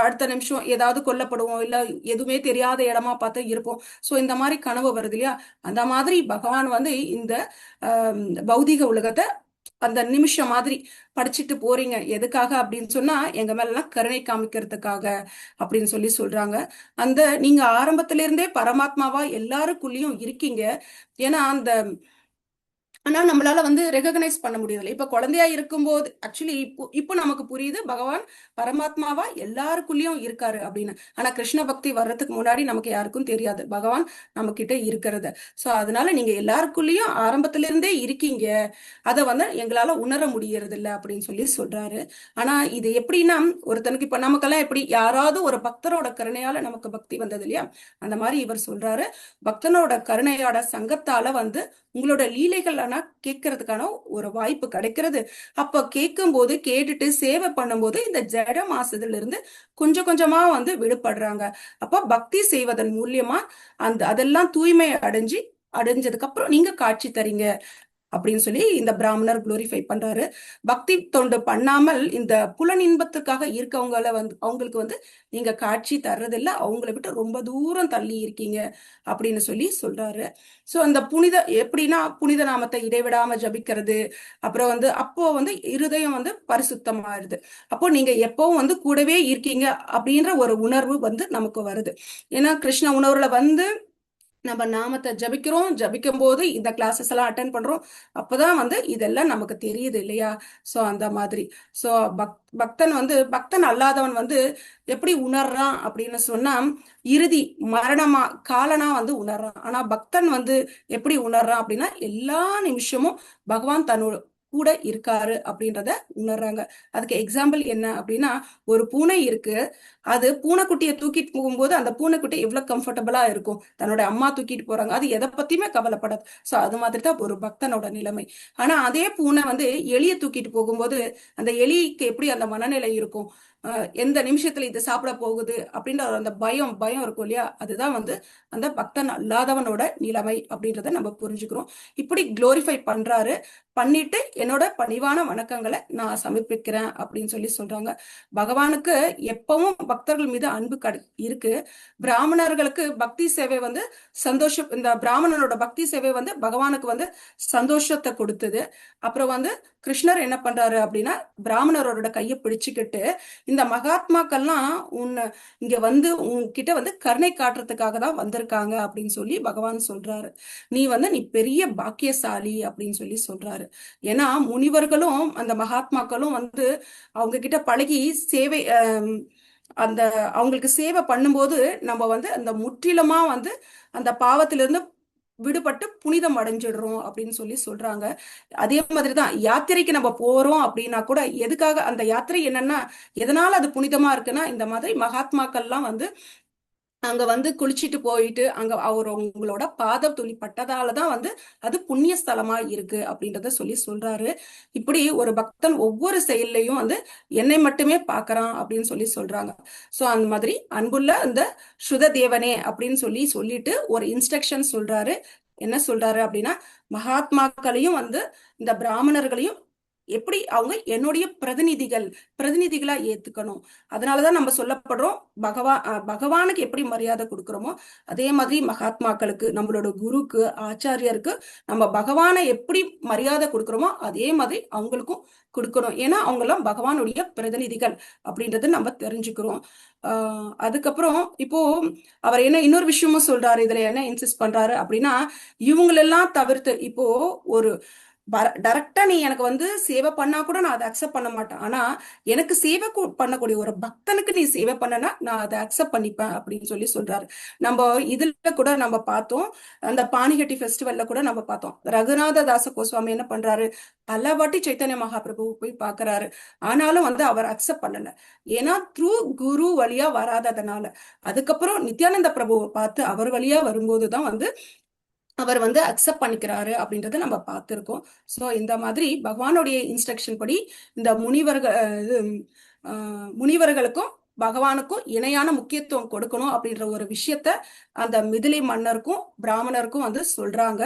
அடுத்த நிமிஷம் ஏதாவது கொல்லப்படுவோம், இல்ல எதுவுமே தெரியாத இடமா பார்த்து இருப்போம். சோ இந்த மாதிரி கனவு வருது இல்லையா. அந்த மாதிரி பகவான் வந்து இந்த பௌதிக உலகத்தை அந்த நிமிஷம் மாதிரி படிச்சுட்டு போறீங்க. எதுக்காக அப்படின்னு சொன்னா எங்க மேல எல்லாம் கருணை காமிக்கிறதுக்காக அப்படின்னு சொல்லி சொல்றாங்க. அந்த நீங்க ஆரம்பத்தில இருந்தே பரமாத்மாவா எல்லாருக்குள்ளயும் இருக்கீங்க. ஏன்னா ஆனா நம்மளால வந்து ரெகக்னைஸ் பண்ண முடியல. இப்ப குழந்தையா இருக்கும்போது ஆக்சுவலி இப்போ நமக்கு புரியுது பகவான் பரமாத்மாவா எல்லாருக்குள்ளயும் இருக்காரு அப்படின்னு. ஆனா கிருஷ்ண பக்தி வர்றதுக்கு முன்னாடி நமக்கு யாருக்கும் தெரியாது பகவான் நம்ம கிட்ட இருக்கிறத. சோ அதனால நீங்க எல்லாருக்குள்ளயும் ஆரம்பத்தில இருந்தே இருக்கீங்க, அதை வந்து எங்களால உணர முடியறது இல்லை அப்படின்னு சொல்லி சொல்றாரு. ஆனா இது எப்படின்னா, ஒருத்தனுக்கு இப்ப நமக்கெல்லாம் எப்படி யாராவது ஒரு பக்தரோட கருணையால நமக்கு பக்தி வந்தது இல்லையா, அந்த மாதிரி இவர் சொல்றாரு, பக்தனோட கருணையோட சங்கத்தால வந்து உங்களோட லீலைகள் கேட்கறதுக்கான ஒரு வாய்ப்பு கிடைக்கிறது. அப்ப கேட்கும் போது கேட்டுட்டு சேவை பண்ணும்போது இந்த ஜட மாசத்துல இருந்து கொஞ்சம் கொஞ்சமா வந்து விடுபடுறாங்க. அப்ப பக்தி செய்வதன் மூலியமா அதெல்லாம் தூய்மை அடைஞ்சதுக்கு அப்புறம் நீங்க காட்சி தரீங்க அப்படின்னு சொல்லி இந்த பிராமணர் குளோரிஃபை பண்றாரு. பக்தி தொண்டு பண்ணாமல் இந்த புலன் இன்பத்துக்காக இருக்கவங்களை வந்து அவங்களுக்கு வந்து நீங்க காட்சி தர்றதில்ல, அவங்களை விட்டு ரொம்ப தூரம் தள்ளி இருக்கீங்க அப்படின்னு சொல்லி சொல்றாரு. சோ அந்த எப்படின்னா புனித நாமத்தை இடைவிடாம ஜபிக்கிறது, அப்புறம் வந்து அப்போ வந்து இருதயம் வந்து பரிசுத்தமாயிருது. அப்போ நீங்க எப்பவும் வந்து கூடவே இருக்கீங்க அப்படின்ற ஒரு உணர்வு வந்து நமக்கு வருது. ஏன்னா கிருஷ்ண உணர்வுல வந்து நம்ம நாமத்தை ஜபிக்கும் போது இந்த கிளாஸஸ் எல்லாம் அட்டென்ட் பண்றோம், அப்பதான் வந்து இதெல்லாம் நமக்கு தெரியுது இல்லையா. சோ அந்த மாதிரி சோ பக்தன் அல்லாதவன் வந்து எப்படி உணர்றான் அப்படின்னு சொன்னா, இறுதி மரணமா காலனா வந்து உணர்றான். ஆனா பக்தன் வந்து எப்படி உணர்றான் அப்படின்னா, எல்லா நிமிஷமும் பகவான் கூட இருக்காரு அப்படின்றத உணர்றாங்க. அதுக்கு எக்ஸாம்பிள் என்ன அப்படின்னா, ஒரு பூனை இருக்கு, அது பூனைக்குட்டியை தூக்கிட்டு போகும்போது அந்த பூனைக்குட்டி எவ்வளவு கம்ஃபர்டபுளா இருக்கும், தன்னோட அம்மா தூக்கிட்டு போறாங்க, அது எதை பத்தியுமே கவலைப்படாது. ஸோ அது மாதிரி தான் ஒரு பக்தனோட நிலைமை. ஆனா அதே பூனை வந்து எலியை தூக்கிட்டு போகும்போது அந்த எலிக்கு எப்படி அந்த மனநிலை இருக்கும், எந்த நிமிஷத்துல இது சாப்பிட போகுது அப்படின்ற அந்த பயம் பயம் இருக்கும் இல்லையா, அதுதான் வந்து அந்த பக்தன் அல்லாதவனோட நிலைமை அப்படின்றத நம்ம புரிஞ்சுக்கிறோம். இப்படி குளோரிஃபை பண்றாரு, பண்ணிட்டு என்னோட பணிவான வணக்கங்களை நான் சமர்ப்பிக்கிறேன் அப்படின்னு சொல்லி சொல்றாங்க. பகவானுக்கு எப்பவும் பக்தர்கள் மீது அன்பு இருக்கு. பிராமணர்களுக்கு பக்தி சேவை வந்து சந்தோஷம், இந்த பிராமணனோட பக்தி சேவை வந்து பகவானுக்கு வந்து சந்தோஷத்தை கொடுத்தது. அப்புறம் வந்து கிருஷ்ணர் என்ன பண்றாரு அப்படின்னா, பிராமணரோட கையை பிடிச்சுக்கிட்டு, இந்த மகாத்மாக்கள்லாம் உன்னை இங்க வந்து உன்கிட்ட வந்து கருணை காட்டுறதுக்காக தான் வந்திருக்காங்க அப்படின்னு சொல்லி பகவான் சொல்றாரு. நீ பெரிய பாக்கியசாலி அப்படின்னு சொல்லி சொல்றாரு. ஏன்னா முனிவர்களும் அந்த மகாத்மாக்களும் வந்து அவங்க கிட்ட பழகி சேவை அந்த அவங்களுக்கு சேவை பண்ணும்போது நம்ம வந்து அந்த முற்றிலுமா வந்து அந்த பாவத்திலிருந்து விடுபட்டு புனிதம் அடைஞ்சிடுறோம் அப்படின்னு சொல்லி சொல்றாங்க. அதே மாதிரிதான் யாத்திரைக்கு நம்ம போறோம் அப்படின்னா கூட எதுக்காக அந்த யாத்திரை என்னன்னா, எதனால அது புனிதமா இருக்குன்னா, இந்த மாதிரி மகாத்மாக்கள்லாம் வந்து அங்க வந்து குளிச்சுட்டு போயிட்டு அங்க உங்களோட பாத துளி பட்டதாலதான் வந்து அது புண்ணிய ஸ்தலமா இருக்கு அப்படின்றத சொல்லி சொல்றாரு. இப்படி ஒரு பக்தன் ஒவ்வொரு செயல்லையும் வந்து என்னை மட்டுமே பாக்குறான் அப்படின்னு சொல்லி சொல்றாங்க. சோ அந்த மாதிரி அன்புள்ள அந்த சுத தேவனே அப்படின்னு சொல்லிட்டு ஒரு இன்ஸ்ட்ரக்ஷன் சொல்றாரு. என்ன சொல்றாரு அப்படின்னா, மகாத்மாக்களையும் வந்து இந்த பிராமணர்களையும் எப்படி அவங்க என்னுடைய பிரதிநிதிகளா ஏத்துக்கணும். அதனாலதான் நம்ம சொல்லப்படுறோம், பகவானுக்கு எப்படி மரியாதை கொடுக்கிறோமோ அதே மாதிரி மகாத்மாக்களுக்கு, நம்மளோட குருக்கு, ஆச்சாரியருக்கு நம்ம பகவானை எப்படி மரியாதை கொடுக்கிறோமோ அதே மாதிரி அவங்களுக்கும் கொடுக்கணும். ஏன்னா அவங்க எல்லாம் பகவானுடைய பிரதிநிதிகள் அப்படின்றத நம்ம தெரிஞ்சுக்கிறோம். அதுக்கப்புறம் இப்போ அவர் என்ன இன்னொரு விஷயமும் சொல்றாரு, இதுல என்ன இன்சிஸ்ட் பண்றாரு அப்படின்னா, இவங்களெல்லாம் தவிர்த்து இப்போ ஒரு டைரக்டா நீ எனக்கு வந்து சேவை பண்ணா கூட நான் அதை அக்செப்ட் பண்ண மாட்டேன். ஆனா எனக்கு சேவை பண்ணக்கூடிய ஒரு பக்தனுக்கு நீ சேவை பண்ணனா நான் அதை அக்செப்ட் பண்ணிப்பேன் அப்படின்னு சொல்லி சொல்றாரு. நம்ம இதுல கூட நம்ம பார்த்தோம், அந்த பானிகட்டி ஃபெஸ்டிவல்ல கூட நம்ம பார்த்தோம், ரகுநாத தாச கோஸ்வாமி என்ன பண்றாரு, பல வாட்டி சைத்தன்ய மகாபிரபு போய் பாக்குறாரு. ஆனாலும் வந்து அவர் அக்செப்ட் பண்ணல. ஏன்னா த்ரூ குரு வழியா வராததுனால. அதுக்கப்புறம் நித்யானந்த பிரபுவை பார்த்து அவர் வழியா வரும்போதுதான் வந்து அவர் வந்து அக்செப்ட் பண்ணிக்கிறாரு அப்படின்றத நம்ம பார்த்திருக்கோம். ஸோ இந்த மாதிரி பகவானுடைய இன்ஸ்ட்ரக்ஷன் படி இந்த முனிவர்களுக்கும் பகவானுக்கும் இணையான முக்கியத்துவம் கொடுக்கணும் அப்படின்ற ஒரு விஷயத்த அந்த மிதிலை மன்னருக்கும் பிராமணருக்கும் வந்து சொல்றாங்க.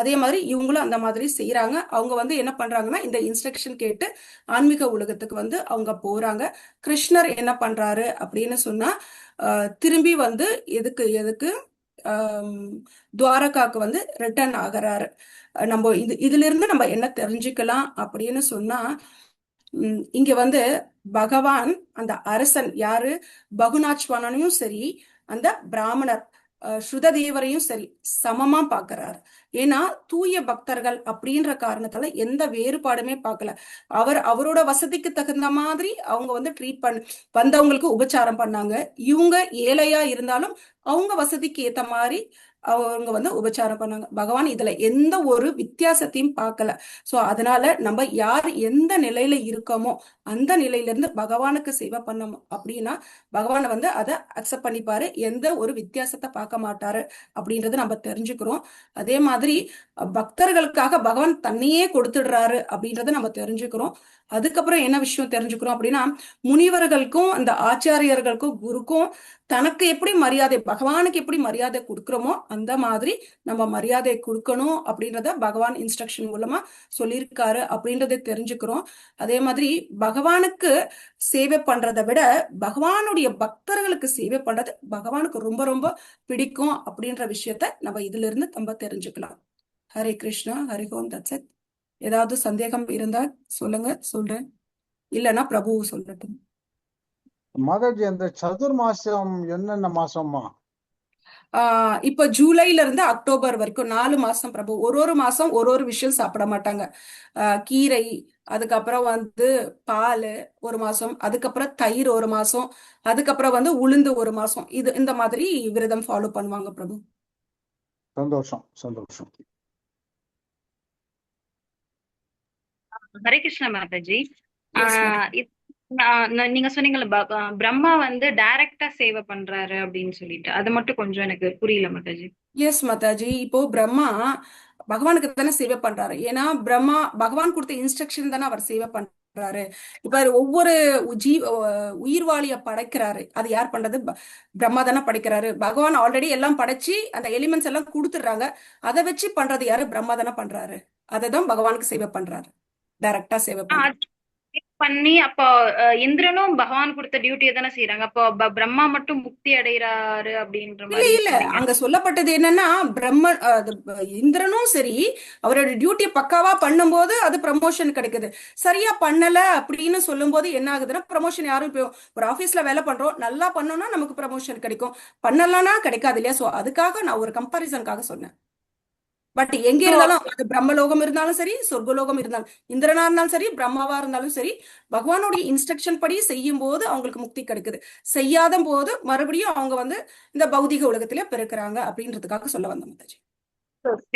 அதே மாதிரி இவங்களும் அந்த மாதிரி செய்யறாங்க. அவங்க வந்து என்ன பண்றாங்கன்னா, இந்த இன்ஸ்ட்ரக்ஷன் கேட்டு ஆன்மீக உலகத்துக்கு வந்து அவங்க போறாங்க. கிருஷ்ணர் என்ன பண்றாரு அப்படின்னு சொன்னா, திரும்பி வந்து எதுக்கு துவாரகாக்கு வந்து ரிட்டர்ன் ஆகிறாரு. நம்ம இதுல இருந்து நம்ம என்ன தெரிஞ்சுக்கலாம் அப்படின்னு சொன்னா, இங்க வந்து பகவான் அந்த அரசன் யாரு, பகுநாச்வானையும் சரி அந்த பிராமணர் ஸ்ருததேவரையும் சரி சமமா பாக்குறாரு. ஏன்னா தூய பக்தர்கள் அப்படின்ற காரணத்தால எந்த வேறுபாடுமே பார்க்கல. அவரோட வசதிக்கு தகுந்த மாதிரி அவங்க வந்து வந்தவங்களுக்கு உபச்சாரம் பண்ணாங்க. இவங்க ஏழையா இருந்தாலும் அவங்க வசதிக்கு ஏத்த மாதிரி அவங்க வந்து உபச்சாரம் பண்ணாங்க. பகவான் இதுல எந்த ஒரு வித்தியாசத்தையும் பார்க்கல. சோ அதனால நம்ம யார் எந்த நிலையில இருக்கோமோ அந்த நிலையில இருந்து பகவானுக்கு சேவை பண்ணோம் அப்படின்னா பகவானை வந்து அதை அக்செப்ட் பண்ணிப்பாரு, எந்த ஒரு வித்தியாசத்தை பார்க்க மாட்டாரு அப்படின்றத நம்ம தெரிஞ்சுக்கிறோம். அதே மாதிரி பக்தர்களுக்காக பகவான் தன்னையே கொடுத்துடுறாரு அப்படின்றத நம்ம தெரிஞ்சுக்கிறோம். அதுக்கப்புறம் என்ன விஷயம் தெரிஞ்சுக்கிறோம் அப்படின்னா, முனிவர்களுக்கும் அந்த ஆச்சாரியர்களுக்கும் குருக்கும் தனக்கு எப்படி மரியாதை, பகவானுக்கு எப்படி மரியாதை கொடுக்கிறோமோ அந்த மாதிரி நம்ம மரியாதை கொடுக்கணும் அப்படின்றத பகவான் இன்ஸ்ட்ரக்ஷன் மூலமா சொல்லியிருக்காரு அப்படின்றத தெரிஞ்சுக்கிறோம். அதே மாதிரி பகவானுக்கு சேவை பண்றதை விட பகவானுடைய பக்தர்களுக்கு சேவை பண்றது பகவானுக்கு ரொம்ப ரொம்ப பிடிக்கும் அப்படின்ற விஷயத்த நம்ம இதுல இருந்து நம்ம தெரிஞ்சுக்கலாம். ஹரே கிருஷ்ணா, ஹரி ஓம் தத்சத். ஏதாவது சந்தேகம் இருந்தா சொல்லுங்க, சொல்றேன். இல்லைன்னா பிரபு சொல்லட்டும். மாதாஜி, அந்த சதுர்மாசம் என்னென்ன மாசம்மா? இப்ப ஜூலைல இருந்து அக்டோபர் வரைக்கும் 4 மாசம் பிரபு. ஒரு மாசம் ஒரு விஷயம் சாப்பிட மாட்டாங்க. கீரை, அதுக்கப்புறம் வந்து பால் ஒரு மாசம், அதுக்கப்புறம் தயிர் ஒரு மாசம், அதுக்கப்புறம் வந்து உளுந்து ஒரு மாசம். இந்த மாதிரி விரதம் ஃபாலோ பண்ணுவாங்க பிரபு. சந்தோஷம் சந்தோஷம். ஹரே கிருஷ்ணா மாதாஜி. Yes madam. நீங்க சொன்னீங்கல்ல பிரம்மா வந்து டைரக்டா சேவை பண்றாரு அப்படின்னு சொல்லிட்டு, அது மட்டும் கொஞ்சம் எனக்கு புரியல மாதாஜி. எஸ் மாதாஜி. இப்போ பிரம்மா பகவானுக்கு தானே சேவை பண்றாரு. ஏன்னா பிரம்மா பகவான் கொடுத்த இன்ஸ்ட்ரக்ஷன் தானே அவர் சேவை பண்றாரு. இப்ப ஒவ்வொரு உயிர்வாளிய படைக்கிறாரு. அது யார் பண்றது? பிரம்மா தானே படைக்கிறாரு. பகவான் ஆல்ரெடி எல்லாம் படைச்சு அந்த எலிமெண்ட்ஸ் எல்லாம் கொடுத்துடுறாங்க. அதை வச்சு பண்றது யாரு? பிரம்மா தானே பண்றாரு. அதை தான் பகவானுக்கு சேவை பண்றாரு. டைரக்டா சேவை பண்றாரு. பண்ணி அப்போ இந்திரனும் பகவான் கொடுத்த டியூட்டியை தானே செய்யறாங்க. அப்போ பிரம்மா மட்டும் முக்தி அடைகிறாரு அப்படின்ற இல்ல மாதிரி இல்ல சொன்னீங்க. அங்க சொல்லப்பட்டது என்னன்னா இந்திரனும் சரி அவரோட டியூட்டியை பக்காவா பண்ணும்போது அது ப்ரமோஷன் கிடைக்குது. சரியா பண்ணல அப்படின்னு சொல்லும் போது என்ன ஆகுதுன்னா ப்ரமோஷன் யாரும் இப்போ ஒரு ஆபீஸ்ல வேலை பண்றோம், நல்லா பண்ணோம்னா நமக்கு ப்ரமோஷன் கிடைக்கும், பண்ணலன்னா கிடைக்காது இல்லையா? சோ அதுக்காக நான் ஒரு கம்பாரிசனுக்காக சொன்னேன். பட் எங்க இருந்தாலும் அது பிரம்மலோகம் இருந்தாலும் சரி, சொர்க்கலோகம் இருந்தாலும், இந்திரனா இருந்தாலும் சரி, பிரம்மாவா இருந்தாலும் சரி, பகவானுடைய இன்ஸ்ட்ரக்ஷன் படி செய்யும் போது அவங்களுக்கு முக்தி கிடைக்குது. செய்யாத போது மறுபடியும் அவங்க வந்து இந்த பௌதிக உலகத்திலே பிறக்கிறாங்க அப்படின்றதுக்காக சொல்ல வந்த மாதாஜி.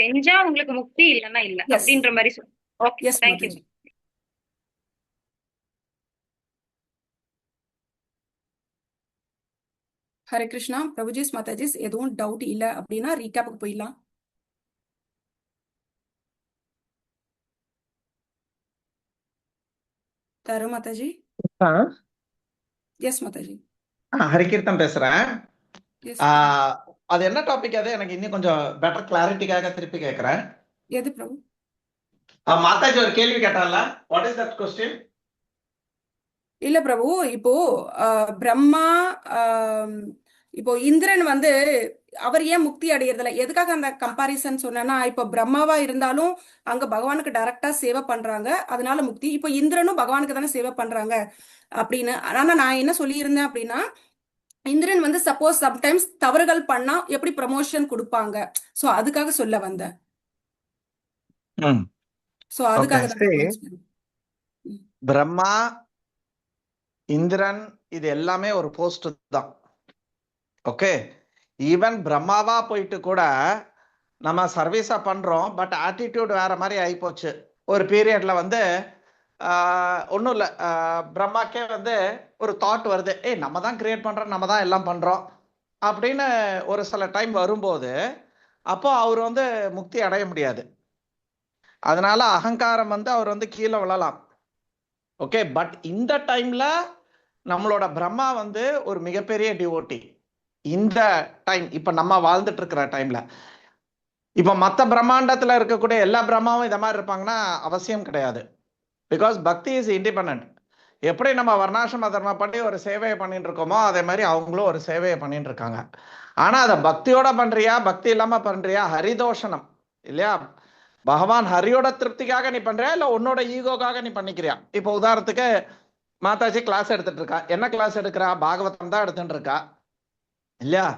செஞ்சா உங்களுக்கு முக்தி இல்லைன்னா இல்ல Yes. அப்படின்ற மாதிரி சொல்லுங்க. Okay, yes thank you. Mataji. Hare Krishna. பிரபுஜிஸ் மாதாஜிஸ் எதுவும் டவுட் இல்ல அப்படின்னா ரீகேப்புக்கு போயிடலாம். தரு மாதாஜி. எஸ் மாதாஜி. ஹரிகீர்த்தன் பேசுறேன். எஸ். அது என்ன டாபிக்? அது எனக்கு இன்னும் கொஞ்சம் பெட்டர் கிளாரிட்டிக்காக திருப்பி கேட்கிறேன். எது பிரபு? மாதாஜி ஒரு கேள்வி கேட்டால, வாட் இஸ் தட் கொஸ்டின்? இல்ல பிரபு, இப்போ பிரம்மா இப்போ இந்திரன் வந்து அவர் ஏன் முக்தி அடையறதில்ல? எதுக்காக அந்த கம்பாரிசன் சொன்னா, இப்போ பிரம்மாவா இருந்தாலும் அங்க பகவானுக்கு டைரக்டா சேவை பண்றாங்க, அதனால முக்தி. இப்போ இந்திரனும் பகவானுக்கு தானே சேவை பண்றாங்க அப்படின்னு. ஆனா நான் என்ன சொல்லியிருந்தேன் அப்படின்னா, இந்திரன் வந்து சப்போஸ் சம்டைம்ஸ் தவறுகள் பண்ணா எப்படி ப்ரமோஷன் கொடுப்பாங்க, சோ அதுக்காக சொல்ல வந்தேன். சோ அதுக்காக தான் பிரம்மா, இந்திரன் இது எல்லாமே ஒரு போஸ்ட் தான். ஓகே, ஈவன் பிரம்மாவா போயிட்டு கூட நம்ம சர்வீஸா பண்றோம், பட் ஆட்டிடியூட் வேற மாதிரி ஆயிப்போச்சு. ஒரு பீரியட்ல வந்து ஒன்றும் இல்லை, பிரம்மாக்கே வந்து ஒரு தாட் வருது, நம்ம தான் கிரியேட் பண்றோம், நம்ம தான் எல்லாம் பண்றோம் அப்படின்னு ஒரு சில டைம் வரும்போது, அப்போ அவர் வந்து முக்தி அடைய முடியாது. அதனால அகங்காரம் வந்து அவர் வந்து கீழே விழலாம். ஓகே, பட் இந்த டைம்ல நம்மளோட பிரம்மா வந்து ஒரு மிகப்பெரிய டிவோட்டி. இந்த டைம் இப்ப நம்ம வாழ்ந்துட்டு இருக்கிற டைம்ல, இப்ப மற்ற பிரம்மாண்டத்துல இருக்கக்கூடிய எல்லா பிரம்மாவும் இத மாதிரி இருப்பாங்கன்னா அவசியம் கிடையாது. பிகாஸ் பக்தி இஸ் இண்டிபெண்டன்ட். எப்படி நம்ம வர்ணாசிரம தர்மம் பண்ணி ஒரு சேவையை பண்ணிட்டு இருக்கோமோ அதே மாதிரி அவங்களும் ஒரு சேவையை பண்ணிட்டு இருக்காங்க. ஆனா அதை பக்தியோட பண்றியா, பக்தி இல்லாம பண்றியா, ஹரிதோஷனம் இல்லையா? பகவான் ஹரியோட திருப்திக்காக நீ பண்றியா, இல்ல உன்னோட ஈகோக்காக நீ பண்ணிக்கிறியா? இப்போ உதாரணத்துக்கு மாதாஜி கிளாஸ் எடுத்துட்டு இருக்கா. என்ன கிளாஸ் எடுக்கிறா? பாகவதம் தான் எடுத்துட்டு இருக்கா இல்லையா?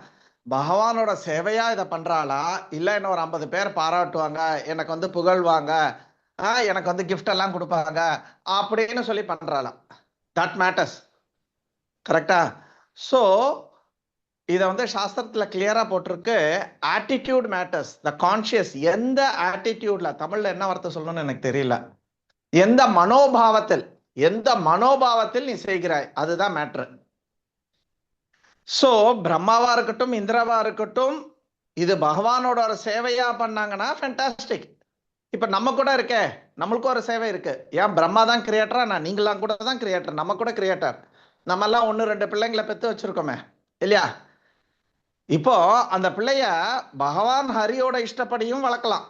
பகவானோட சேவையா இதை பண்றாளா, இல்ல என்ன ஒரு 50 பேர் பாராட்டுவாங்க, எனக்கு வந்து புகழ்வாங்க, எனக்கு வந்து கிஃப்ட் எல்லாம் கொடுப்பாங்க அப்படின்னு சொல்லி பண்றாளா? That matters. கரெக்டா? ஸோ இதை வந்து சாஸ்திரத்துல கிளியரா போட்டிருக்கு, ஆட்டிடியூட் மேட்டர்ஸ், த கான்சியஸ். எந்த ஆட்டிடியூட்ல, தமிழ்ல என்ன வார்த்தை சொல்லணும்னு எனக்கு தெரியல, எந்த மனோபாவத்தில் நீ செய்கிறாய் அதுதான் மேட்ரு. சோ பிரம்மாவா இருக்கட்டும், இந்திரவா இருக்கட்டும், இது பகவானோட ஒரு சேவையா பண்ணாங்கன்னா ஃபேண்டாஸ்டிக். இப்ப நம்ம கூட இருக்கே, நம்மளுக்கும் ஒரு சேவை இருக்கு. ஏன் பிரம்மா தான் கிரியேட்டரா, நான் நீங்களாம் கூட தான் கிரியேட்டர், நம்ம கூட கிரியேட்டர். நம்ம எல்லாம் 1-2 பிள்ளைங்களை பெற்று வச்சிருக்கோமே இல்லையா? இப்போ அந்த பிள்ளைய பகவான் ஹரியோட இஷ்டப்படியும் வளர்க்கலாம்,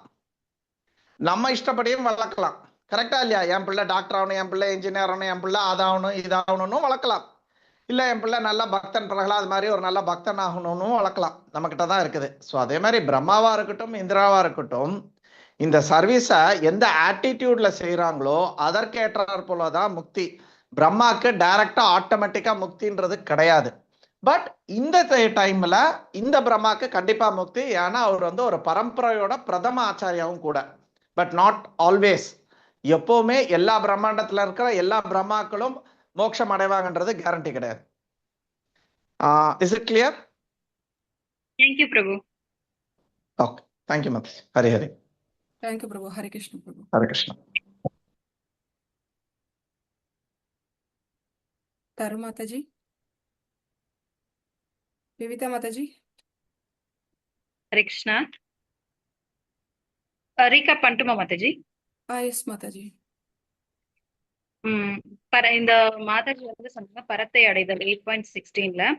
நம்ம இஷ்டப்படியும் வளர்க்கலாம். கரெக்டா இல்லையா? என் பிள்ளை டாக்டர் ஆகணும், என் பிள்ளை இன்ஜினியர் ஆகணும், என் பிள்ளை அதாகணும் இதாகணும்னு வளர்க்கலாம். இல்லை என் பிள்ளை நல்ல பக்தன், பிரகலாத் மாதிரி ஒரு நல்ல பக்தன் ஆகணும்னு வளர்க்கலாம். நம்ம கிட்ட தான் இருக்குது. ஸோ அதே மாதிரி பிரம்மாவா இருக்கட்டும், இந்திராவா இருக்கட்டும், இந்த சர்வீஸை எந்த ஆட்டிடியூட்ல செய்யறாங்களோ அதற்கேற்றார் போலதான் முக்தி. பிரம்மாக்கு டைரக்டா ஆட்டோமேட்டிக்கா முக்தின்றது கிடையாது. பட் இந்த டைம்ல இந்த பிரம்மாக்கு கண்டிப்பா முக்தி. ஏன்னா அவர் வந்து ஒரு பரம்பரையோட பிரதம ஆச்சாரியாவும் கூட. But not always. எப்பவுமே எல்லா பிரம்மாண்டத்துல இருக்கிற எல்லா பிரம்மாக்களும் மோட்சம் அடைவாங்கன்றது கேரண்டி கிடையாது. Is it clear? Thank you Prabhu. Okay, thank you மத். ஹரி ஹரி. தேங்க்யூ பிரபு. ஹரே கிருஷ்ண பிரபு. ஹரே கிருஷ்ணா. தரு மாதாஜி, விவிதா மாதாஜி. ஹரே கிருஷ்ணா. ரீகேப் பண்ணட்டுமா மாதாஜி? எஸ் மாதாஜி. இந்த மாதாஜி வந்து சொன்னாங்க பரத்தை அடைதல் 8.16ல